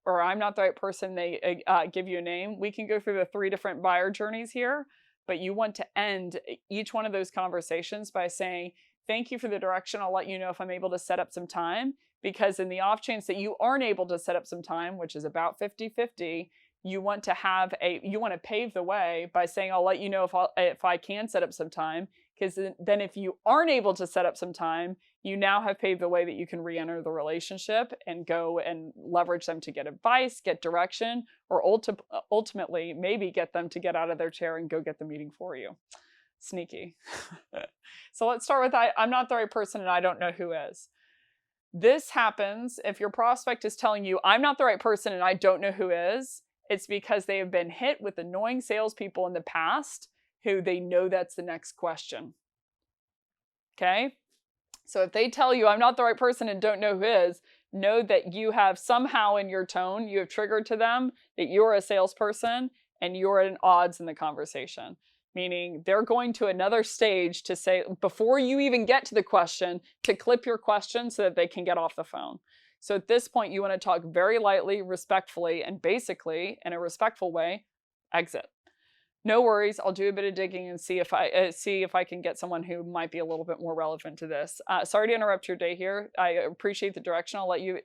or I'm not the right person, they give you a name. We can go through the 3 different buyer journeys here, but you want to end each one of those conversations by saying, thank you for the direction. I'll let you know if I'm able to set up some time, because in the off chance that you aren't able to set up some time, which is about 50-50, you want to pave the way by saying, I'll let you know if I can set up some time, because then if you aren't able to set up some time, you now have paved the way that you can re-enter the relationship and go and leverage them to get advice, get direction, or ultimately maybe get them to get out of their chair and go get the meeting for you. Sneaky. So let's start with I'm not the right person and I don't know who is. This happens if your prospect is telling you, I'm not the right person and I don't know who is. It's because they have been hit with annoying salespeople in the past who they know that's the next question. Okay? So if they tell you, I'm not the right person and don't know who is, know that you have somehow in your tone, you have triggered to them that you're a salesperson and you're at an odds in the conversation. Meaning they're going to another stage to say, before you even get to the question, to clip your question so that they can get off the phone. So at this point, you want to talk very lightly, respectfully, and basically, in a respectful way, exit. no worries, I'll do a bit of digging and see if I can get someone who might be a little bit more relevant to this. Sorry to interrupt your day here. I appreciate the direction. I'll let you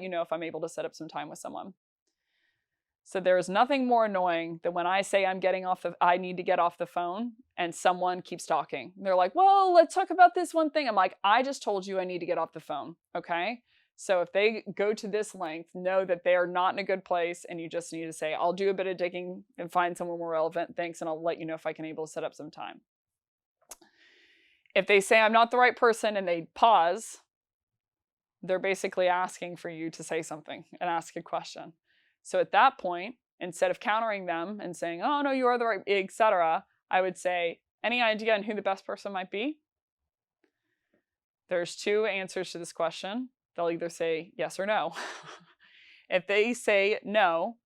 know if I'm able to set up some time with someone. So there is nothing more annoying than when I say I need to get off the phone and someone keeps talking. They're like, well, let's talk about this one thing. I'm like, I just told you I need to get off the phone, okay? So if they go to this length, know that they are not in a good place, and you just need to say, I'll do a bit of digging and find someone more relevant, thanks, and I'll let you know if I can able to set up some time. If they say I'm not the right person and they pause, they're basically asking for you to say something and ask a question. So at that point, instead of countering them and saying, oh no, you are the right, etc., I would say, any idea on who the best person might be? There's two answers to this question. They'll either say yes or no. If they say no,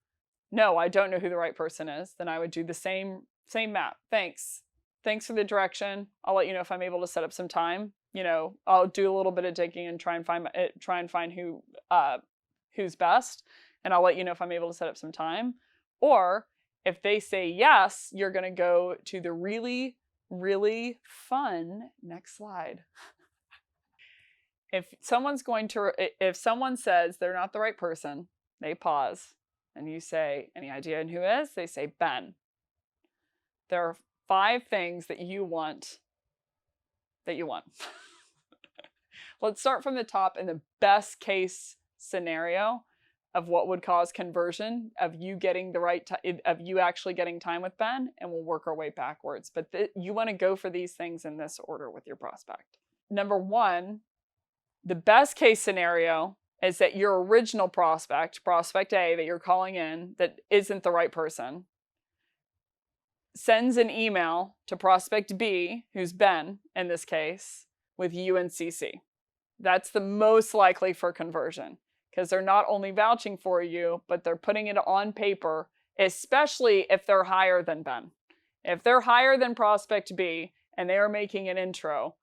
I don't know who the right person is, then I would do the same map. Thanks for the direction. I'll let you know if I'm able to set up some time. I'll do a little bit of digging and try and find who's best, and I'll let you know if I'm able to set up some time. Or if they say yes, you're going to go to the really, really fun next slide. If someone says they're not the right person, they pause, and you say, any idea on who is? They say, Ben. There are 5 things that you want. Let's start from the top in the best case scenario of what would cause conversion, of you getting of you actually getting time with Ben, and we'll work our way backwards. But you want to go for these things in this order with your prospect. Number 1, the best case scenario is that your original prospect A that you're calling in, that isn't the right person, sends an email to prospect B, who's Ben in this case, with you and CC. That's the most likely for conversion, because they're not only vouching for you, but they're putting it on paper, especially if they're higher than Ben. If they're higher than prospect B and they are making an intro,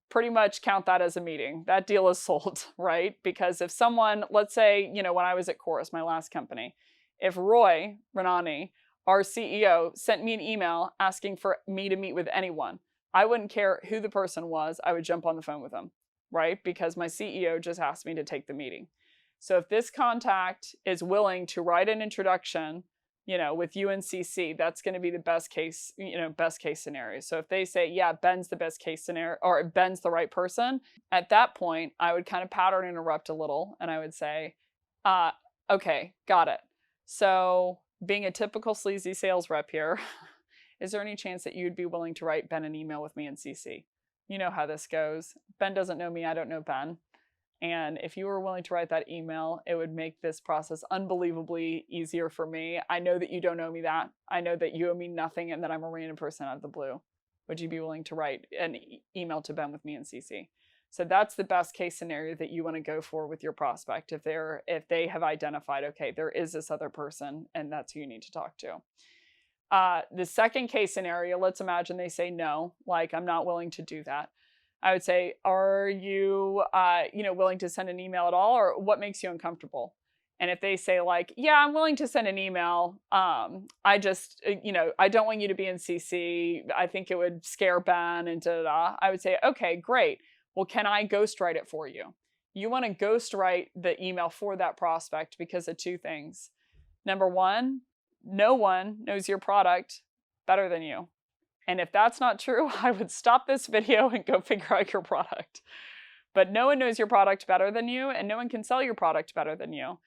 pretty much count that as a meeting. That deal is sold, right? Because if someone, let's say, when I was at Chorus, my last company, if Roy Renani, our CEO, sent me an email asking for me to meet with anyone, I wouldn't care who the person was. I would jump on the phone with them, right? Because my CEO just asked me to take the meeting. So if this contact is willing to write an introduction, with you and CC, that's going to be the best case scenario. So if they say, yeah, Ben's the best case scenario, or Ben's the right person, at that point, I would kind of pattern interrupt a little, and I would say, okay, got it. So being a typical sleazy sales rep here, is there any chance that you'd be willing to write Ben an email with me and CC? You know how this goes. Ben doesn't know me, I don't know Ben. And if you were willing to write that email, it would make this process unbelievably easier for me. I know that you don't owe me that. I know that you owe me nothing and that I'm a random person out of the blue. Would you be willing to write an email to Ben with me and CC? So that's the best case scenario that you want to go for with your prospect. If they have identified, okay, there is this other person and that's who you need to talk to. The second case scenario, let's imagine they say no, like I'm not willing to do that. I would say, are you, willing to send an email at all, or what makes you uncomfortable? And if they say like, yeah, I'm willing to send an email, I just, I don't want you to be in CC. I think it would scare Ben and da-da-da. I would say, okay, great. Well, can I ghostwrite it for you? You want to ghostwrite the email for that prospect because of 2 things. Number 1, no one knows your product better than you. And if that's not true, I would stop this video and go figure out your product. But no one knows your product better than you, and no one can sell your product better than you,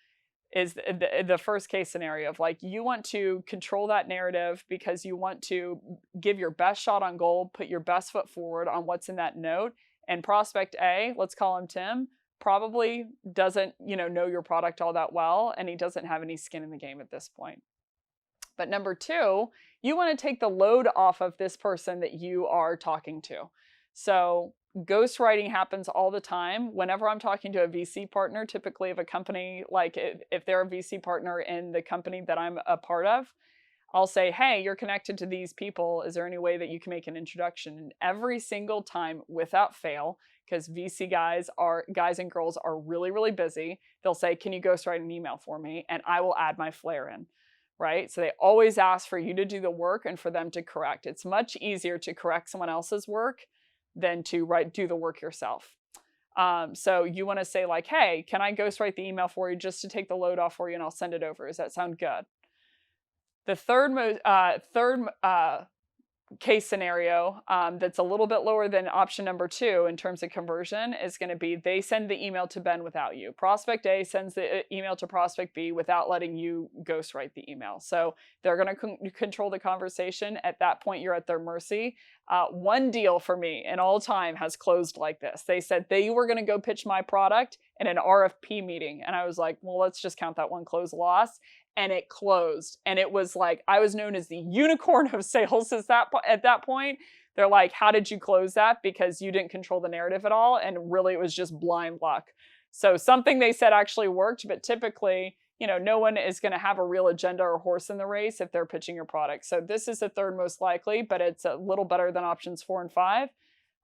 is the first case scenario of like, you want to control that narrative because you want to give your best shot on goal, put your best foot forward on what's in that note. And prospect A, let's call him Tim, probably doesn't, know your product all that well, and he doesn't have any skin in the game at this point. But number 2, you want to take the load off of this person that you are talking to. So ghostwriting happens all the time. Whenever I'm talking to a VC partner, typically of a company, like if they're a VC partner in the company that I'm a part of, I'll say, hey, you're connected to these people. Is there any way that you can make an introduction? And every single time, without fail, because VC guys and girls are really, really busy, they'll say, can you ghostwrite an email for me? And I will add my flair in. right? So they always ask for you to do the work and for them to correct. It's much easier to correct someone else's work than to do the work yourself. So you want to say like, hey, can I ghostwrite the email for you just to take the load off for you and I'll send it over? Does that sound good? The third case scenario that's a little bit lower than option number 2 in terms of conversion is going to be they send the email to Ben without you. Prospect A sends the email to prospect B without letting you ghostwrite the email. So they're going to control the conversation. At that point, you're at their mercy. One deal for me in all time has closed like this. They said they were going to go pitch my product in an RFP meeting. And I was like, well, let's just count that one closed loss. And it closed. And it was like, I was known as the unicorn of sales at that point. They're like, how did you close that? Because you didn't control the narrative at all. And really, it was just blind luck. So something they said actually worked, but typically, no one is going to have a real agenda or horse in the race if they're pitching your product. So this is the third most likely, but it's a little better than options 4 and 5.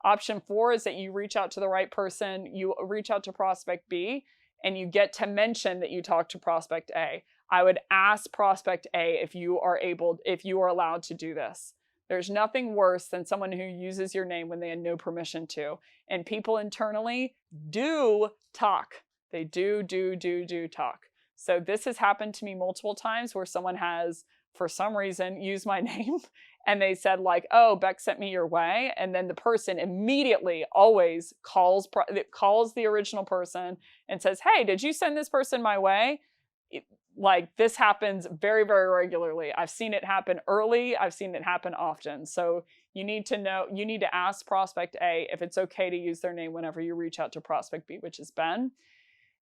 Option 4 is that you reach out to the right person. You reach out to prospect B and you get to mention that you talked to prospect A. I would ask prospect A if you are allowed to do this. There's nothing worse than someone who uses your name when they had no permission to. And people internally do talk. They do talk. So this has happened to me multiple times where someone has, for some reason, used my name and they said like, oh, Beck sent me your way. And then the person immediately always calls the original person and says, hey, did you send this person my way? Like this happens very, very regularly. I've seen it happen early. I've seen it happen often. So you need to ask prospect A if it's okay to use their name whenever you reach out to prospect B, which is Ben.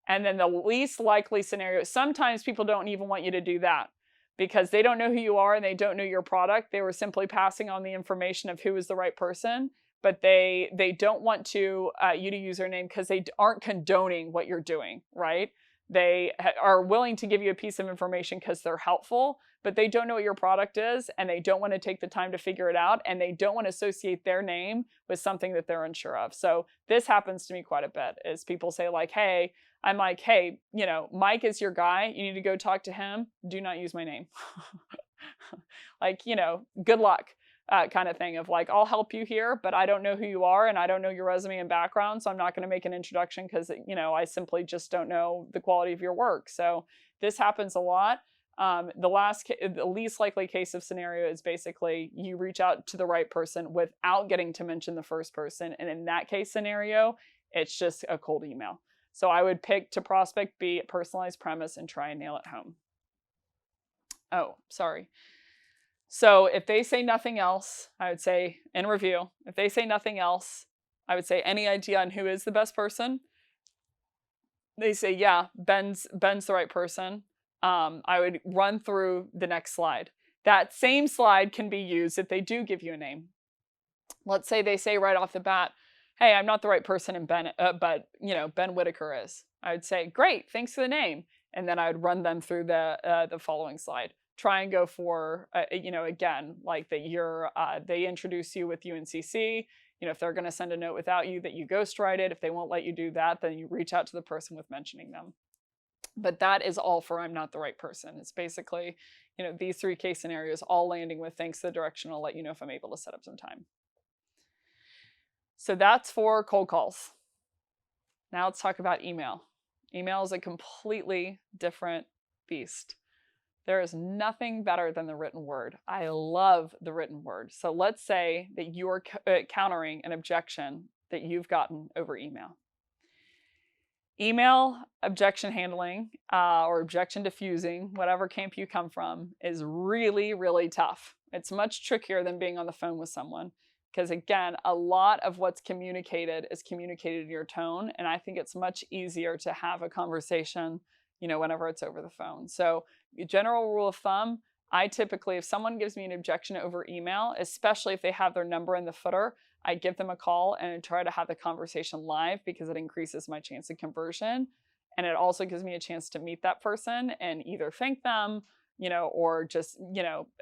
And then the least likely scenario, sometimes people don't even want you to do that because they don't know who you are and they don't know your product. They were simply passing on the information of who is the right person, but they don't want you to use their name because they aren't condoning what you're doing, right? They are willing to give you a piece of information because they're helpful, but they don't know what your product is and they don't want to take the time to figure it out and they don't want to associate their name with something that they're unsure of. So this happens to me quite a bit is people say like, hey, I'm like, hey, Mike is your guy. You need to go talk to him. Do not use my name. Like, good luck. Kind of thing of like, I'll help you here, but I don't know who you are and I don't know your resume and background, so I'm not going to make an introduction because, I simply just don't know the quality of your work. So this happens a lot. The least likely case of scenario is basically you reach out to the right person without getting to mention the first person. And in that case scenario, it's just a cold email. So I would pick to prospect B, personalized premise, and try and nail it home. Oh, sorry. So if they say nothing else, I would say in review, if they say nothing else, I would say any idea on who is the best person? They say, yeah, Ben's the right person. I would run through the next slide. That same slide can be used if they do give you a name. Let's say they say right off the bat, hey, I'm not the right person, but Ben Whitaker is. I would say, great, thanks for the name. And then I would run them through the following slide. Try and go for, again, like that they introduce you with UNCC. If they're going to send a note without you, that you ghostwrite it. If they won't let you do that, then you reach out to the person with mentioning them. But that is all for I'm not the right person. It's basically, these 3 case scenarios all landing with thanks for the direction. I'll let you know if I'm able to set up some time. So that's for cold calls. Now let's talk about email. Email is a completely different beast. There is nothing better than the written word. I love the written word. So let's say that you are countering an objection that you've gotten over email. Email objection handling or objection diffusing, whatever camp you come from, is really, really tough. It's much trickier than being on the phone with someone because, again, a lot of what's communicated is communicated in your tone, and I think it's much easier to have a conversation whenever it's over the phone. So general rule of thumb, I typically, if someone gives me an objection over email, especially if they have their number in the footer, I give them a call and try to have the conversation live because it increases my chance of conversion. And it also gives me a chance to meet that person and either thank them, or just,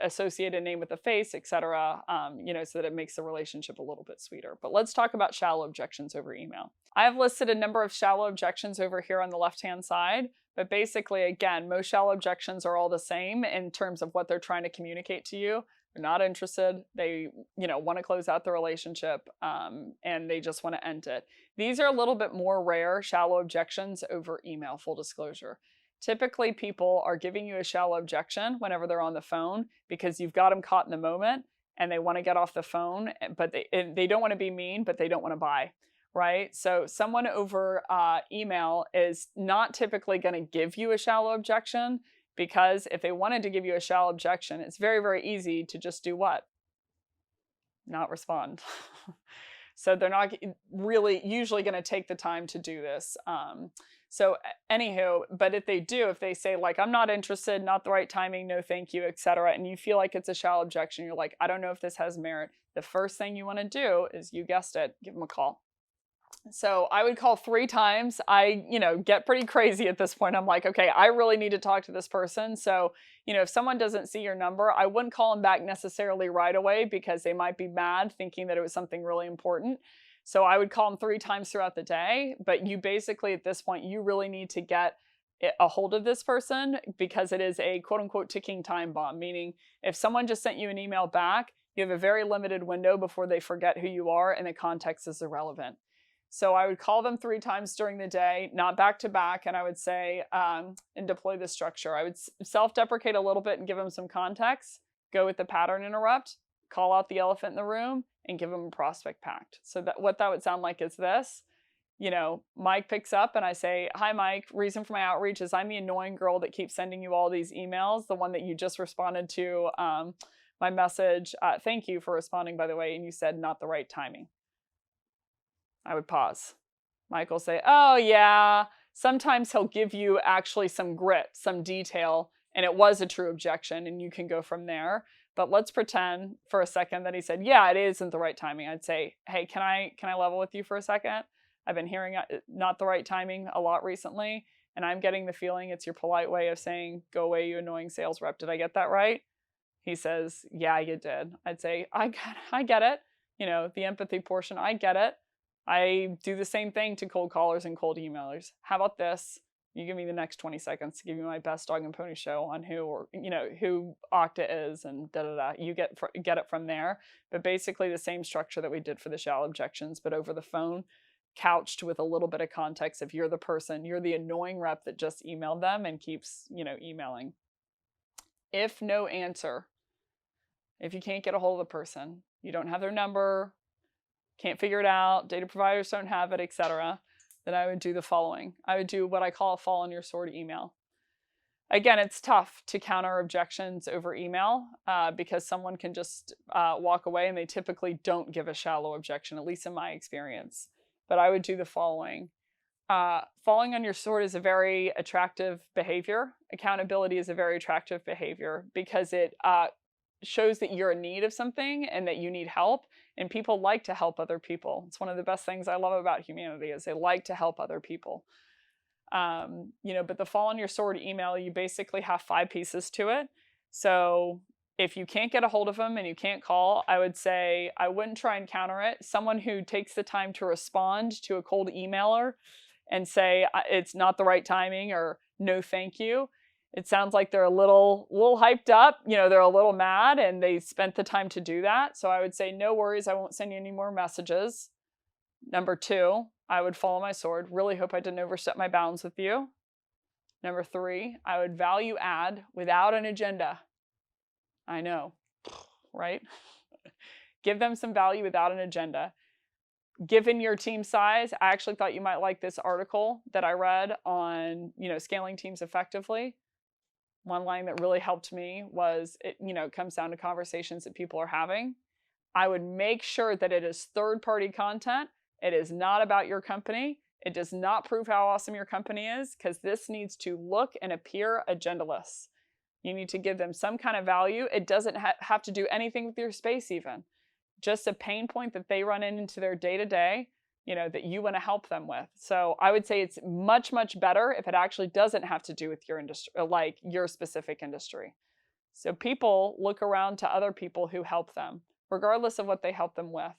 associate a name with a face, etc., so that it makes the relationship a little bit sweeter. But let's talk about shallow objections over email. I have listed a number of shallow objections over here on the left-hand side, but basically, again, most shallow objections are all the same in terms of what they're trying to communicate to you. They're not interested. They, want to close out the relationship, and they just want to end it. These are a little bit more rare, shallow objections over email, full disclosure. Typically, people are giving you a shallow objection whenever they're on the phone because you've got them caught in the moment and they want to get off the phone, but they don't want to be mean, but they don't want to buy, right? So someone over email is not typically going to give you a shallow objection, because if they wanted to give you a shallow objection, it's very, very easy to just do what? Not respond. So they're not really usually going to take the time to do this. So anywho, but if they do, if they say like, I'm not interested, not the right timing, no thank you, etc., and you feel like it's a shallow objection, you're like, I don't know if this has merit, the first thing you want to do is, you guessed it, give them a call. So I would call 3 times. I, get pretty crazy at this point. I'm like, okay, I really need to talk to this person. So, if someone doesn't see your number, I wouldn't call them back necessarily right away because they might be mad thinking that it was something really important. So I would call them 3 times throughout the day. But you basically, at this point, you really need to get a hold of this person, because it is a quote unquote ticking time bomb. Meaning if someone just sent you an email back, you have a very limited window before they forget who you are and the context is irrelevant. So I would call them 3 times during the day, not back to back, and I would say, and deploy the structure. I would self-deprecate a little bit and give them some context, go with the pattern interrupt, call out the elephant in the room, and give them a prospect pact. So what that would sound like is this. Mike picks up and I say, hi, Mike, reason for my outreach is I'm the annoying girl that keeps sending you all these emails, the one that you just responded to my message. Thank you for responding, by the way, and you said not the right timing. I would pause. Mike will say, oh yeah, sometimes he'll give you actually some grit, some detail, and it was a true objection, and you can go from there. But let's pretend for a second that he said, yeah, it isn't the right timing. I'd say, hey, can I level with you for a second? I've been hearing not the right timing a lot recently, and I'm getting the feeling it's your polite way of saying, go away, you annoying sales rep. Did I get that right? He says, yeah, you did. I'd say, I get it. The empathy portion, I get it. I do the same thing to cold callers and cold emailers. How about this? You give me the next 20 seconds to give you my best dog and pony show on who Okta is and da-da-da. You get it from there. But basically the same structure that we did for the shallow objections, but over the phone, couched with a little bit of context. If you're the person, you're the annoying rep that just emailed them and keeps, emailing. If no answer, if you can't get a hold of the person, you don't have their number, can't figure it out, data providers don't have it, etc., then I would do the following. I would do what I call a fall on your sword email. Again, it's tough to counter objections over email because someone can just walk away and they typically don't give a shallow objection, at least in my experience. But I would do the following. Falling on your sword is a very attractive behavior. Accountability is a very attractive behavior because it shows that you're in need of something and that you need help, and people like to help other people. It's one of the best things I love about humanity is they like to help other people. But the fall on your sword email, you basically have 5 pieces to it. So if you can't get a hold of them and you can't call, I would say I wouldn't try and counter it. Someone who takes the time to respond to a cold emailer and say it's not the right timing or no thank you, it sounds like they're a little hyped up, they're a little mad and they spent the time to do that. So I would say, no worries, I won't send you any more messages. Number 2, I would fall on my sword. Really hope I didn't overstep my bounds with you. Number 3, I would value add without an agenda. I know, right? Give them some value without an agenda. Given your team size, I actually thought you might like this article that I read on, scaling teams effectively. One line that really helped me was, it comes down to conversations that people are having. I would make sure that it is third-party content. It is not about your company. It does not prove how awesome your company is, because this needs to look and appear agendaless. You need to give them some kind of value. It doesn't have to do anything with your space even. Just a pain point that they run into their day-to-day that you want to help them with. So I would say it's much, much better if it actually doesn't have to do with your industry, like your specific industry. So people look around to other people who help them, regardless of what they help them with.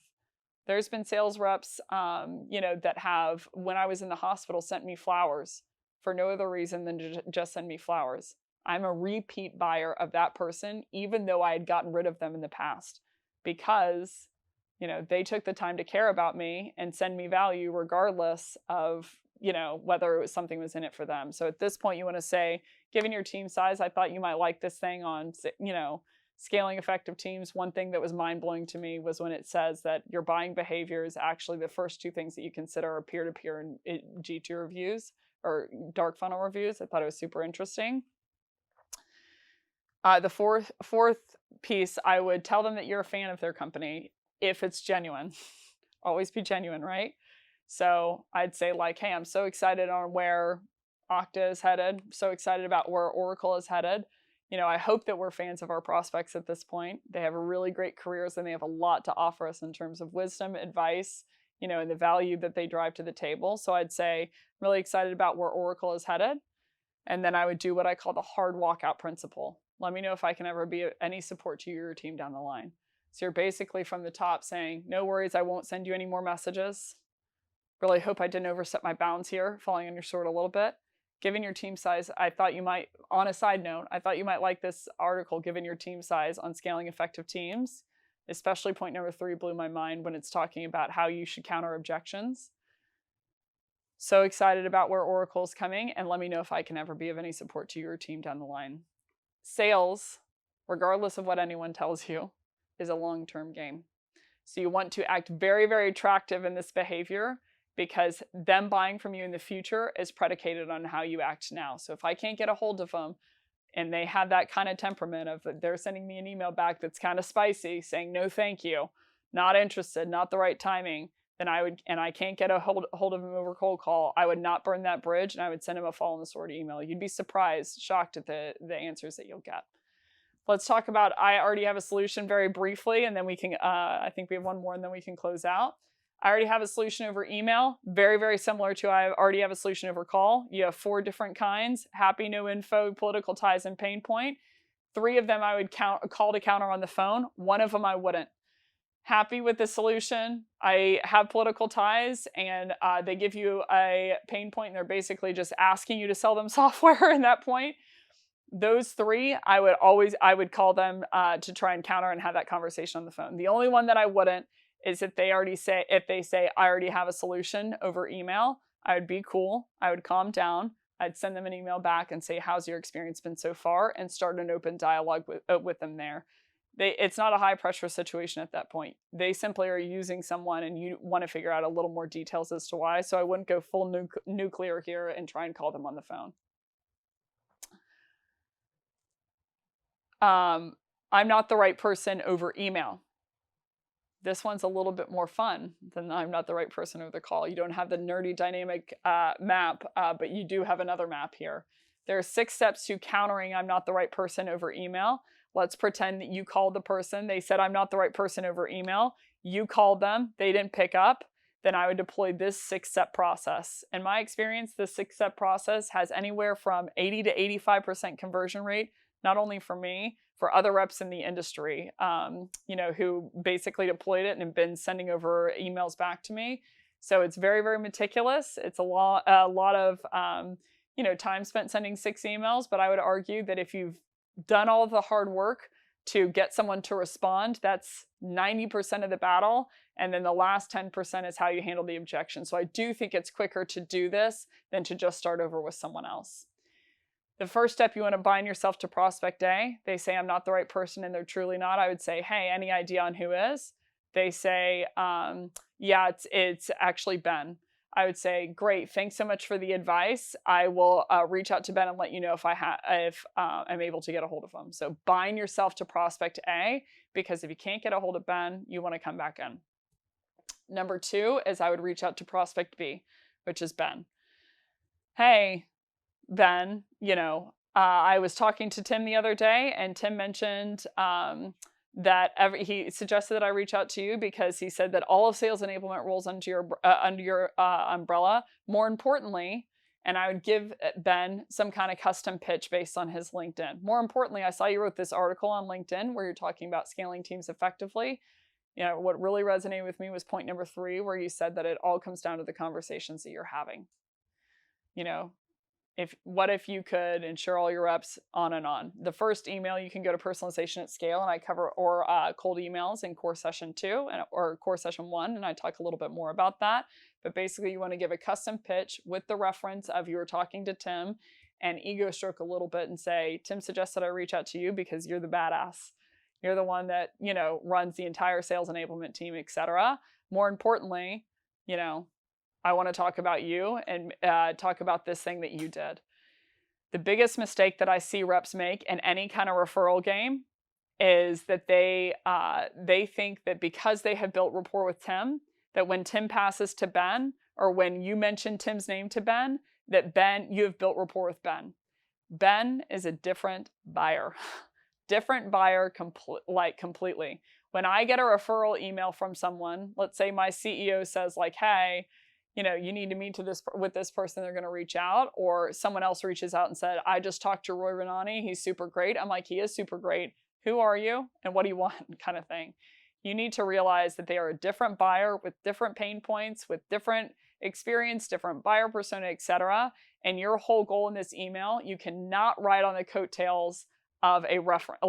There's been sales reps, that have, when I was in the hospital, sent me flowers for no other reason than to just send me flowers. I'm a repeat buyer of that person, even though I had gotten rid of them in the past, because they took the time to care about me and send me value regardless of, whether it was something was in it for them. So at this point, you want to say, given your team size, I thought you might like this thing on, scaling effective teams. One thing that was mind-blowing to me was when it says that your buying behavior is actually the first two things that you consider are peer-to-peer and G2 reviews or dark funnel reviews. I thought it was super interesting. The fourth piece, I would tell them that you're a fan of their company if it's genuine. Always be genuine, right? So I'd say like, hey, I'm so excited on where Okta is headed. So excited about where Oracle is headed. I hope that we're fans of our prospects at this point. They have really great careers and they have a lot to offer us in terms of wisdom, advice, and the value that they drive to the table. So I'd say I'm really excited about where Oracle is headed. And then I would do what I call the hard walkout principle. Let me know if I can ever be any support to you or your team down the line. So you're basically from the top saying, no worries, I won't send you any more messages. Really hope I didn't overstep my bounds here, falling on your sword a little bit. Given your team size, I thought you might, on a side note, I thought you might like this article given your team size on scaling effective teams. Especially point number 3 blew my mind when it's talking about how you should counter objections. So excited about where Oracle's coming, and let me know if I can ever be of any support to your team down the line. Sales, regardless of what anyone tells you, is a long-term game. So you want to act very, very attractive in this behavior because them buying from you in the future is predicated on how you act now. So if I can't get a hold of them and they have that kind of temperament of they're sending me an email back that's kind of spicy saying, no, thank you, not interested, not the right timing, then I can't get a hold of them over cold call, I would not burn that bridge and I would send them a fall on the sword email. You'd be surprised, shocked at the answers that you'll get. Let's talk about I already have a solution very briefly, and then we can, I think we have one more and then we can close out. I already have a solution over email, very, very similar to I already have a solution over call. You have 4 different kinds: happy, no info, political ties, and pain point. 3 of them I would call to counter on the phone. 1 of them I wouldn't. Happy with the solution. I have political ties and they give you a pain point and they're basically just asking you to sell them software at that point. Those 3, I would call them to try and counter and have that conversation on the phone. The only one that I wouldn't is if they say I already have a solution over email. I would be cool. I would calm down. I'd send them an email back and say, how's your experience been so far? And start an open dialogue with them there. It's not a high pressure situation at that point. They simply are using someone and you want to figure out a little more details as to why. So I wouldn't go full nuclear here and try and call them on the phone. I'm not the right person over email. This one's a little bit more fun than I'm not the right person over the call. You don't have the nerdy dynamic map, but you do have another map here. There are 6 steps to countering I'm not the right person over email. Let's pretend that you called the person. They said I'm not the right person over email. You called them. They didn't pick up. Then I would deploy this 6-step process. In my experience, this 6-step process has anywhere from 80 to 85% conversion rate, not only for me, for other reps in the industry, who basically deployed it and have been sending over emails back to me. So it's very, very meticulous. It's a lot of, time spent sending 6 emails, but I would argue that if you've done all of the hard work to get someone to respond, that's 90% of the battle. And then the last 10% is how you handle the objection. So I do think it's quicker to do this than to just start over with someone else. The first step, you want to bind yourself to prospect A. They say, I'm not the right person, and they're truly not. I would say, hey, any idea on who is? They say, yeah, it's actually Ben. I would say, great, thanks so much for the advice. I will reach out to Ben and let you know if I'm able to get a hold of him. So bind yourself to prospect A, because if you can't get a hold of Ben, you want to come back in. Number 2 is I would reach out to prospect B, which is Ben. Hey, Ben, I was talking to Tim the other day and Tim mentioned he suggested that I reach out to you because he said that all of sales enablement rolls under your umbrella. More importantly, and I would give Ben some kind of custom pitch based on his LinkedIn. More importantly, I saw you wrote this article on LinkedIn where you're talking about scaling teams effectively. What really resonated with me was point number 3, where you said that it all comes down to the conversations that you're having. What if you could ensure all your reps on and on? The first email, you can go to personalization at scale, and I cover cold emails in core session 2 or core session 1, and I talk a little bit more about that. But basically, you want to give a custom pitch with the reference of you were talking to Tim, and ego stroke a little bit and say, Tim suggested I reach out to you because you're the badass. You're the one that, runs the entire sales enablement team, etc. More importantly, I want to talk about you and talk about this thing that you did. The biggest mistake that I see reps make in any kind of referral game is that they think that because they have built rapport with Tim, that when Tim passes to Ben, or when you mention Tim's name to Ben, that you have built rapport with Ben. Ben is a different buyer. Different buyer completely. When I get a referral email from someone, let's say my CEO says like, hey, you need to meet with this person, they're going to reach out, or someone else reaches out and said, I just talked to Roy Renani, he's super great. I'm like, he is super great. Who are you and what do you want? Kind of thing. You need to realize that they are a different buyer with different pain points, with different experience, different buyer persona, etc. And your whole goal in this email, you cannot ride on the coattails of a reference,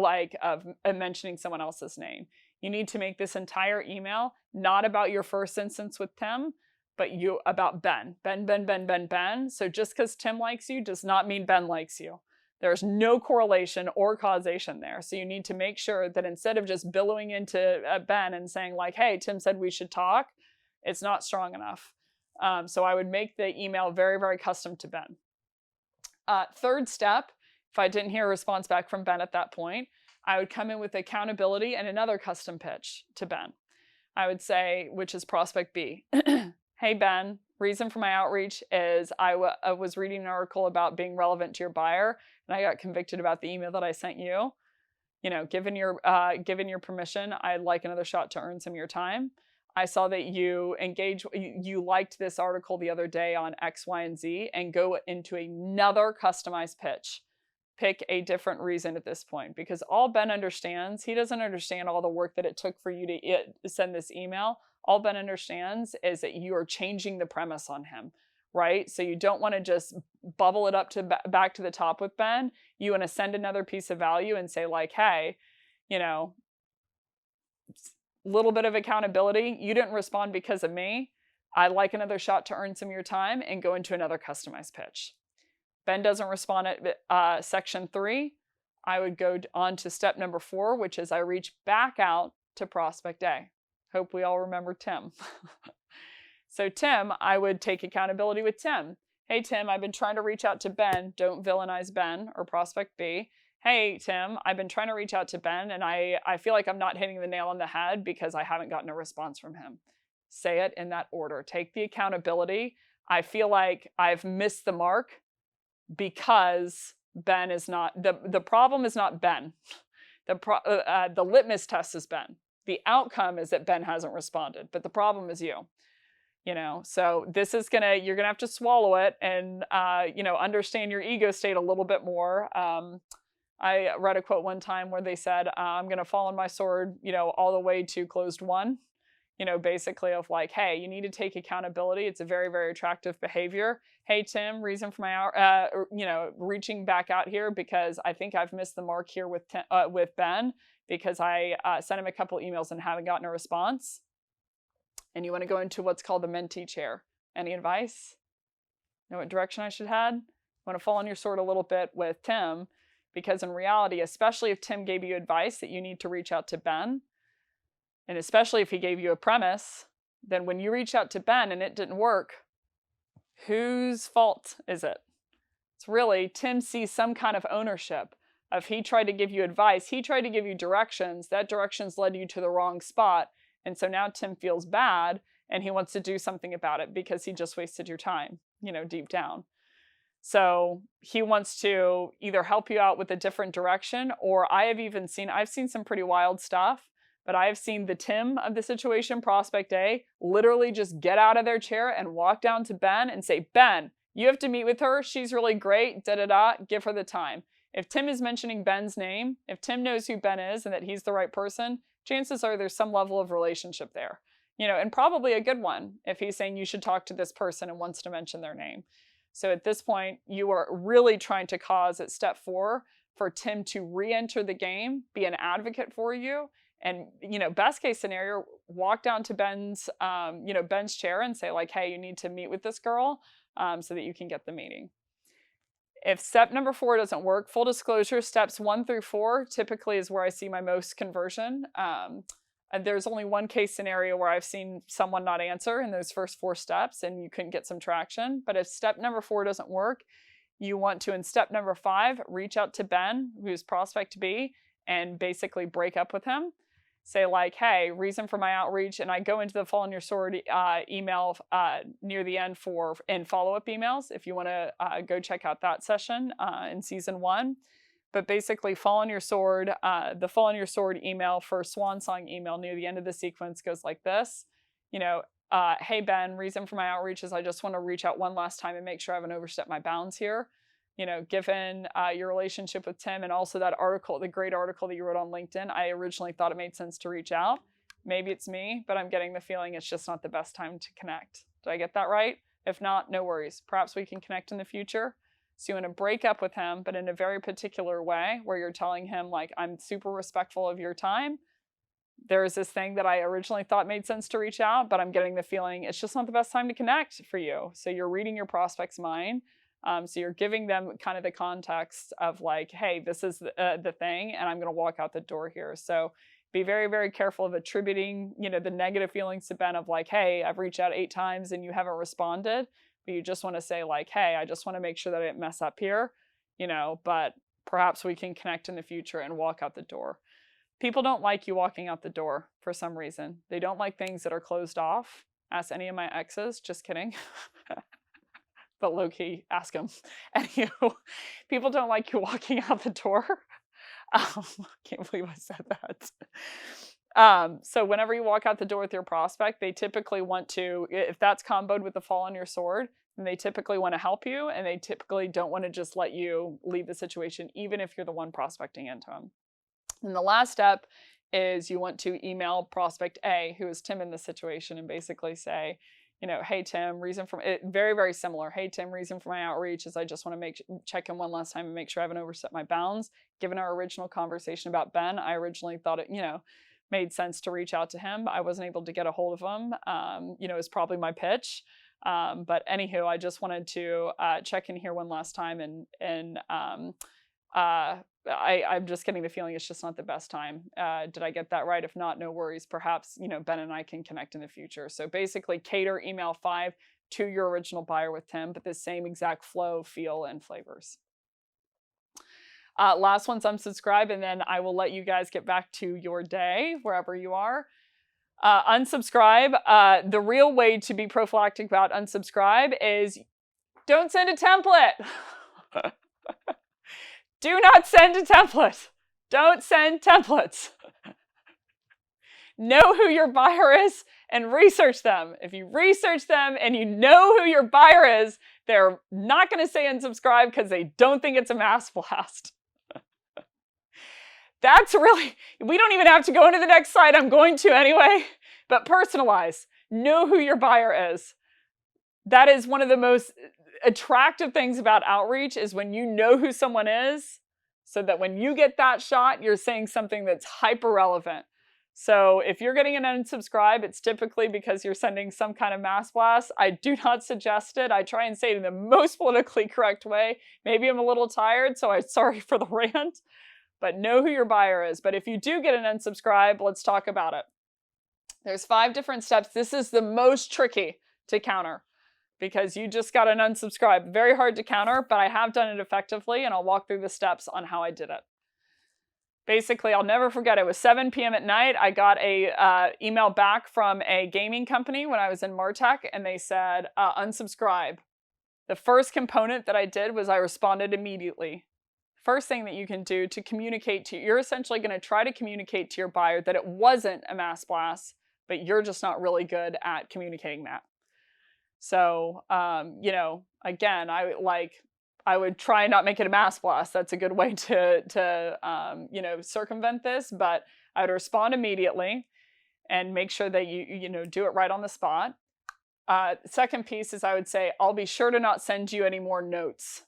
of mentioning someone else's name. You need to make this entire email not about your first instance with Tim, but about Ben. Ben. So just because Tim likes you does not mean Ben likes you. There's no correlation or causation there. So you need to make sure that instead of just billowing into Ben and saying like, hey, Tim said we should talk, it's not strong enough. So I would make the email very, very custom to Ben. Third step, if I didn't hear a response back from Ben at that point, I would come in with accountability and another custom pitch to Ben. I would say, which is prospect B. Hey, Ben, reason for my outreach is I was reading an article about being relevant to your buyer, and I got convicted about the email that I sent you. Given your permission, I'd like another shot to earn some of your time. I saw that you liked this article the other day on X, Y, and Z, and go into another customized pitch. Pick a different reason at this point, because all Ben understands, he doesn't understand all the work that it took for you to send this email. All Ben understands is that you are changing the premise on him, right? So you don't want to just bubble it up back to the top with Ben. You want to send another piece of value and say like, hey, little bit of accountability. You didn't respond because of me. I'd like another shot to earn some of your time, and go into another customized pitch. Ben doesn't respond at section 3. I would go on to step number 4, which is I reach back out to prospect A. Hope we all remember Tim. So Tim, I would take accountability with Tim. Hey, Tim, I've been trying to reach out to Ben. Don't villainize Ben or prospect B. Hey, Tim, I've been trying to reach out to Ben, and I feel like I'm not hitting the nail on the head because I haven't gotten a response from him. Say it in that order. Take the accountability. I feel like I've missed the mark because Ben is not, the problem is not Ben. The litmus test is Ben. The outcome is that Ben hasn't responded, but the problem is you. So this is you're gonna have to swallow it and understand your ego state a little bit more. I read a quote one time where they said, I'm gonna fall on my sword, all the way to closed one. Basically of like, hey, you need to take accountability. It's a very, very attractive behavior. Hey, Tim, reason for my, reaching back out here because I think I've missed the mark here with Ben because I sent him a couple emails and haven't gotten a response. And you want to go into what's called the mentee chair. Any advice? Know what direction I should head? You want to fall on your sword a little bit with Tim because in reality, especially if Tim gave you advice that you need to reach out to Ben, and especially if he gave you a premise, then when you reach out to Ben and it didn't work, whose fault is it? It's really Tim sees some kind of ownership of he tried to give you advice, he tried to give you directions, that directions led you to the wrong spot, and so now Tim feels bad and he wants to do something about it because he just wasted your time, deep down. So he wants to either help you out with a different direction, or I've seen some pretty wild stuff, but I have seen the Tim of the situation, prospect A, literally just get out of their chair and walk down to Ben and say, Ben, you have to meet with her. She's really great. Give her the time. If Tim is mentioning Ben's name, if Tim knows who Ben is and that he's the right person, chances are there's some level of relationship there. And probably a good one if he's saying you should talk to this person and wants to mention their name. So at this point, you are really trying to cause at step 4 for Tim to re-enter the game, be an advocate for you, and, best case scenario, walk down to Ben's chair and say like, hey, you need to meet with this girl so that you can get the meeting. If step number 4 doesn't work, full disclosure, steps 1 through 4 typically is where I see my most conversion. And there's only one case scenario where I've seen someone not answer in those first 4 steps and you couldn't get some traction. But if step number 4 doesn't work, you want to, in step number 5, reach out to Ben, who's prospect B, and basically break up with him. Say like, hey, reason for my outreach, and I go into the Fall on Your Sword email near the end in follow-up emails if you want to go check out that session in season 1. But basically, Fall on Your Sword, the Fall on Your Sword email for Swan Song email near the end of the sequence goes like this. Hey Ben, reason for my outreach is I just want to reach out one last time and make sure I haven't overstepped my bounds here. Given your relationship with Tim and also that article, the great article that you wrote on LinkedIn, I originally thought it made sense to reach out. Maybe it's me, but I'm getting the feeling it's just not the best time to connect. Did I get that right? If not, no worries. Perhaps we can connect in the future. So you want to break up with him, but in a very particular way where you're telling him, like, I'm super respectful of your time. There's this thing that I originally thought made sense to reach out, but I'm getting the feeling it's just not the best time to connect for you. So you're reading your prospect's mind. So you're giving them kind of the context of like, hey, this is the thing, and I'm going to walk out the door here. So be very, very careful of attributing, the negative feelings to Ben of like, hey, I've reached out 8 times and you haven't responded. But you just want to say like, hey, I just want to make sure that I didn't mess up here, but perhaps we can connect in the future and walk out the door. People don't like you walking out the door for some reason. They don't like things that are closed off. Ask any of my exes, just kidding. But low-key, ask them. Anywho, people don't like you walking out the door. I can't believe I said that. So whenever you walk out the door with your prospect, they typically want to, if that's comboed with the Fall on Your Sword, then they typically want to help you, and they typically don't want to just let you leave the situation, even if you're the one prospecting into them. And the last step is you want to email prospect A, who is Tim in this situation, and basically say, hey Tim, reason for it, very, very similar. Hey Tim, reason for my outreach is I just want to check in one last time and make sure I haven't overstepped my bounds. Given our original conversation about Ben, I originally thought it, made sense to reach out to him. I wasn't able to get a hold of him. It's probably my pitch. But anywho, I just wanted to check in here one last time, and I'm just getting the feeling it's just not the best time. Did I get that right? If not, no worries. Perhaps, Ben and I can connect in the future. So basically cater email 5 to your original buyer with Tim, but the same exact flow, feel, and flavors. Last one's unsubscribe, and then I will let you guys get back to your day, wherever you are. Unsubscribe. The real way to be prophylactic about unsubscribe is don't send a template. Do not send a template. Don't send templates. Know who your buyer is and research them. If you research them and you know who your buyer is, they're not going to say unsubscribe because they don't think it's a mass blast. That's really, we don't even have to go into the next slide. I'm going to anyway, but personalize. Know who your buyer is. That is one of the most attractive things about outreach is when you know who someone is, so that when you get that shot, you're saying something that's hyper relevant. So if you're getting an unsubscribe, it's typically because you're sending some kind of mass blast. I do not suggest it. I try and say it in the most politically correct way. Maybe I'm a little tired, so I'm sorry for the rant, but know who your buyer is. But if you do get an unsubscribe, let's talk about it. There's 5 different steps. This is the most tricky to counter, because you just got an unsubscribe. Very hard to counter, but I have done it effectively, and I'll walk through the steps on how I did it. Basically, I'll never forget, it was 7 p.m. at night. I got a email back from a gaming company when I was in MarTech, and they said, unsubscribe. The first component that I did was I responded immediately. First thing that you can do to communicate to, you're essentially going to try to communicate to your buyer that it wasn't a mass blast, but you're just not really good at communicating that. So, you know, again, I would try and not make it a mass blast. That's a good way to you know, circumvent this, but I would respond immediately and make sure that you know, do it right on the spot. Second piece is I would say, I'll be sure to not send you any more notes.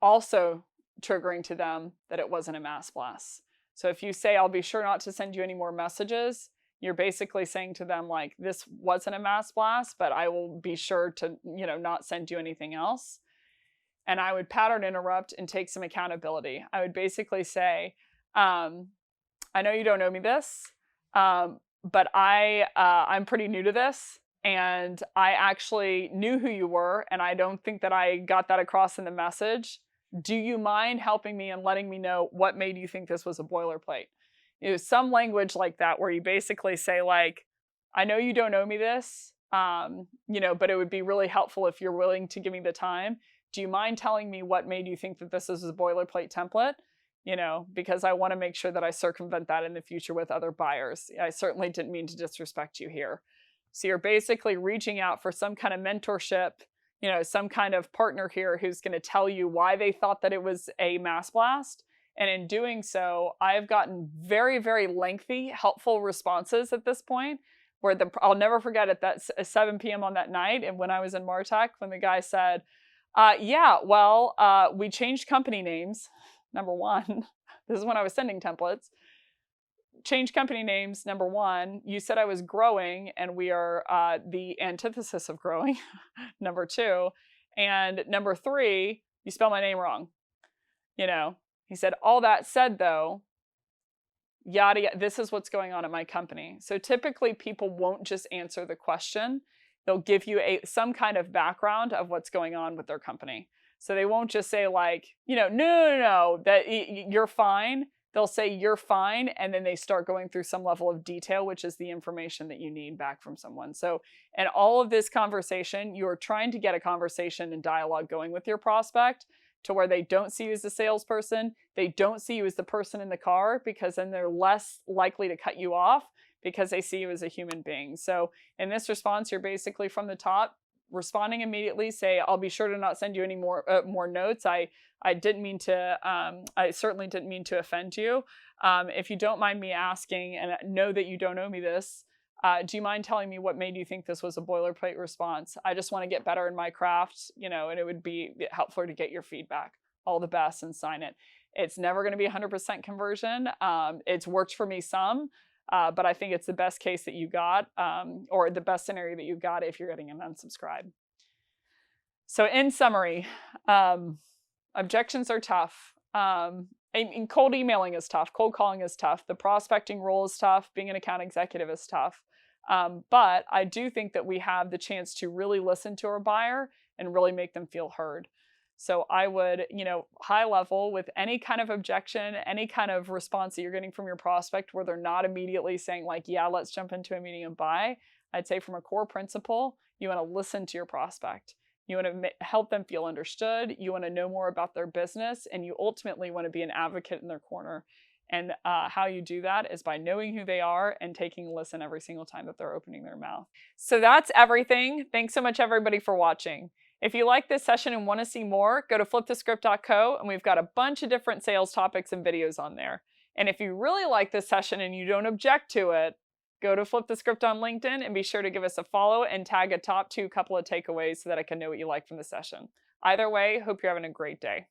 Also triggering to them that it wasn't a mass blast. So if you say, I'll be sure not to send you any more messages, you're basically saying to them, like, this wasn't a mass blast, but I will be sure to, you know, not send you anything else. And I would pattern interrupt and take some accountability. I would basically say, I know you don't owe me this, but I'm pretty new to this. And I actually knew who you were, and I don't think that I got that across in the message. Do you mind helping me and letting me know what made you think this was a boilerplate? You know, some language like that where you basically say, like, I know you don't owe me this, you know, but it would be really helpful if you're willing to give me the time. Do you mind telling me what made you think that this is a boilerplate template? You know, because I want to make sure that I circumvent that in the future with other buyers. I certainly didn't mean to disrespect you here. So you're basically reaching out for some kind of mentorship, you know, some kind of partner here who's going to tell you why they thought that it was a mass blast. And in doing so, I've gotten very, very lengthy, helpful responses at this point, where I'll never forget it, that 7 p.m. on that night, and when I was in MarTech, when the guy said, yeah, well, we changed company names, number one. This is when I was sending templates. Change company names, number one. You said I was growing, and we are the antithesis of growing, number two. And number three, you spell my name wrong. You know, he said, all that said, though, yada, yada, this is what's going on at my company. So typically people won't just answer the question. They'll give you some kind of background of what's going on with their company. So they won't just say, like, you know, no, that you're fine. They'll say you're fine, and then they start going through some level of detail, which is the information that you need back from someone. So in all of this conversation, you're trying to get a conversation and dialogue going with your prospect to where they don't see you as a salesperson, they don't see you as the person in the car, because then they're less likely to cut you off because they see you as a human being. So in this response, you're basically from the top, responding immediately, say, I'll be sure to not send you any more notes. I didn't mean to, I certainly didn't mean to offend you. If you don't mind me asking, and know that you don't owe me this, do you mind telling me what made you think this was a boilerplate response? I just want to get better in my craft, you know, and it would be helpful to get your feedback. All the best, and sign it. It's never going to be 100% conversion. It's worked for me some, but I think it's the best case that you got, or the best scenario that you got if you're getting an unsubscribe. So in summary, objections are tough. And cold emailing is tough. Cold calling is tough. The prospecting role is tough. Being an account executive is tough. But I do think that we have the chance to really listen to our buyer and really make them feel heard. So I would, you know, high level with any kind of objection, any kind of response that you're getting from your prospect where they're not immediately saying, like, yeah, let's jump into a meeting and buy. I'd say from a core principle, you want to listen to your prospect. You want to help them feel understood. You want to know more about their business, and you ultimately want to be an advocate in their corner. And how you do that is by knowing who they are and taking a listen every single time that they're opening their mouth. So that's everything. Thanks so much, everybody, for watching. If you like this session and want to see more, go to flipthescript.co, and we've got a bunch of different sales topics and videos on there. And if you really like this session and you don't object to it, go to Flip the Script on LinkedIn and be sure to give us a follow and tag a top 2 couple of takeaways so that I can know what you like from the session. Either way, hope you're having a great day.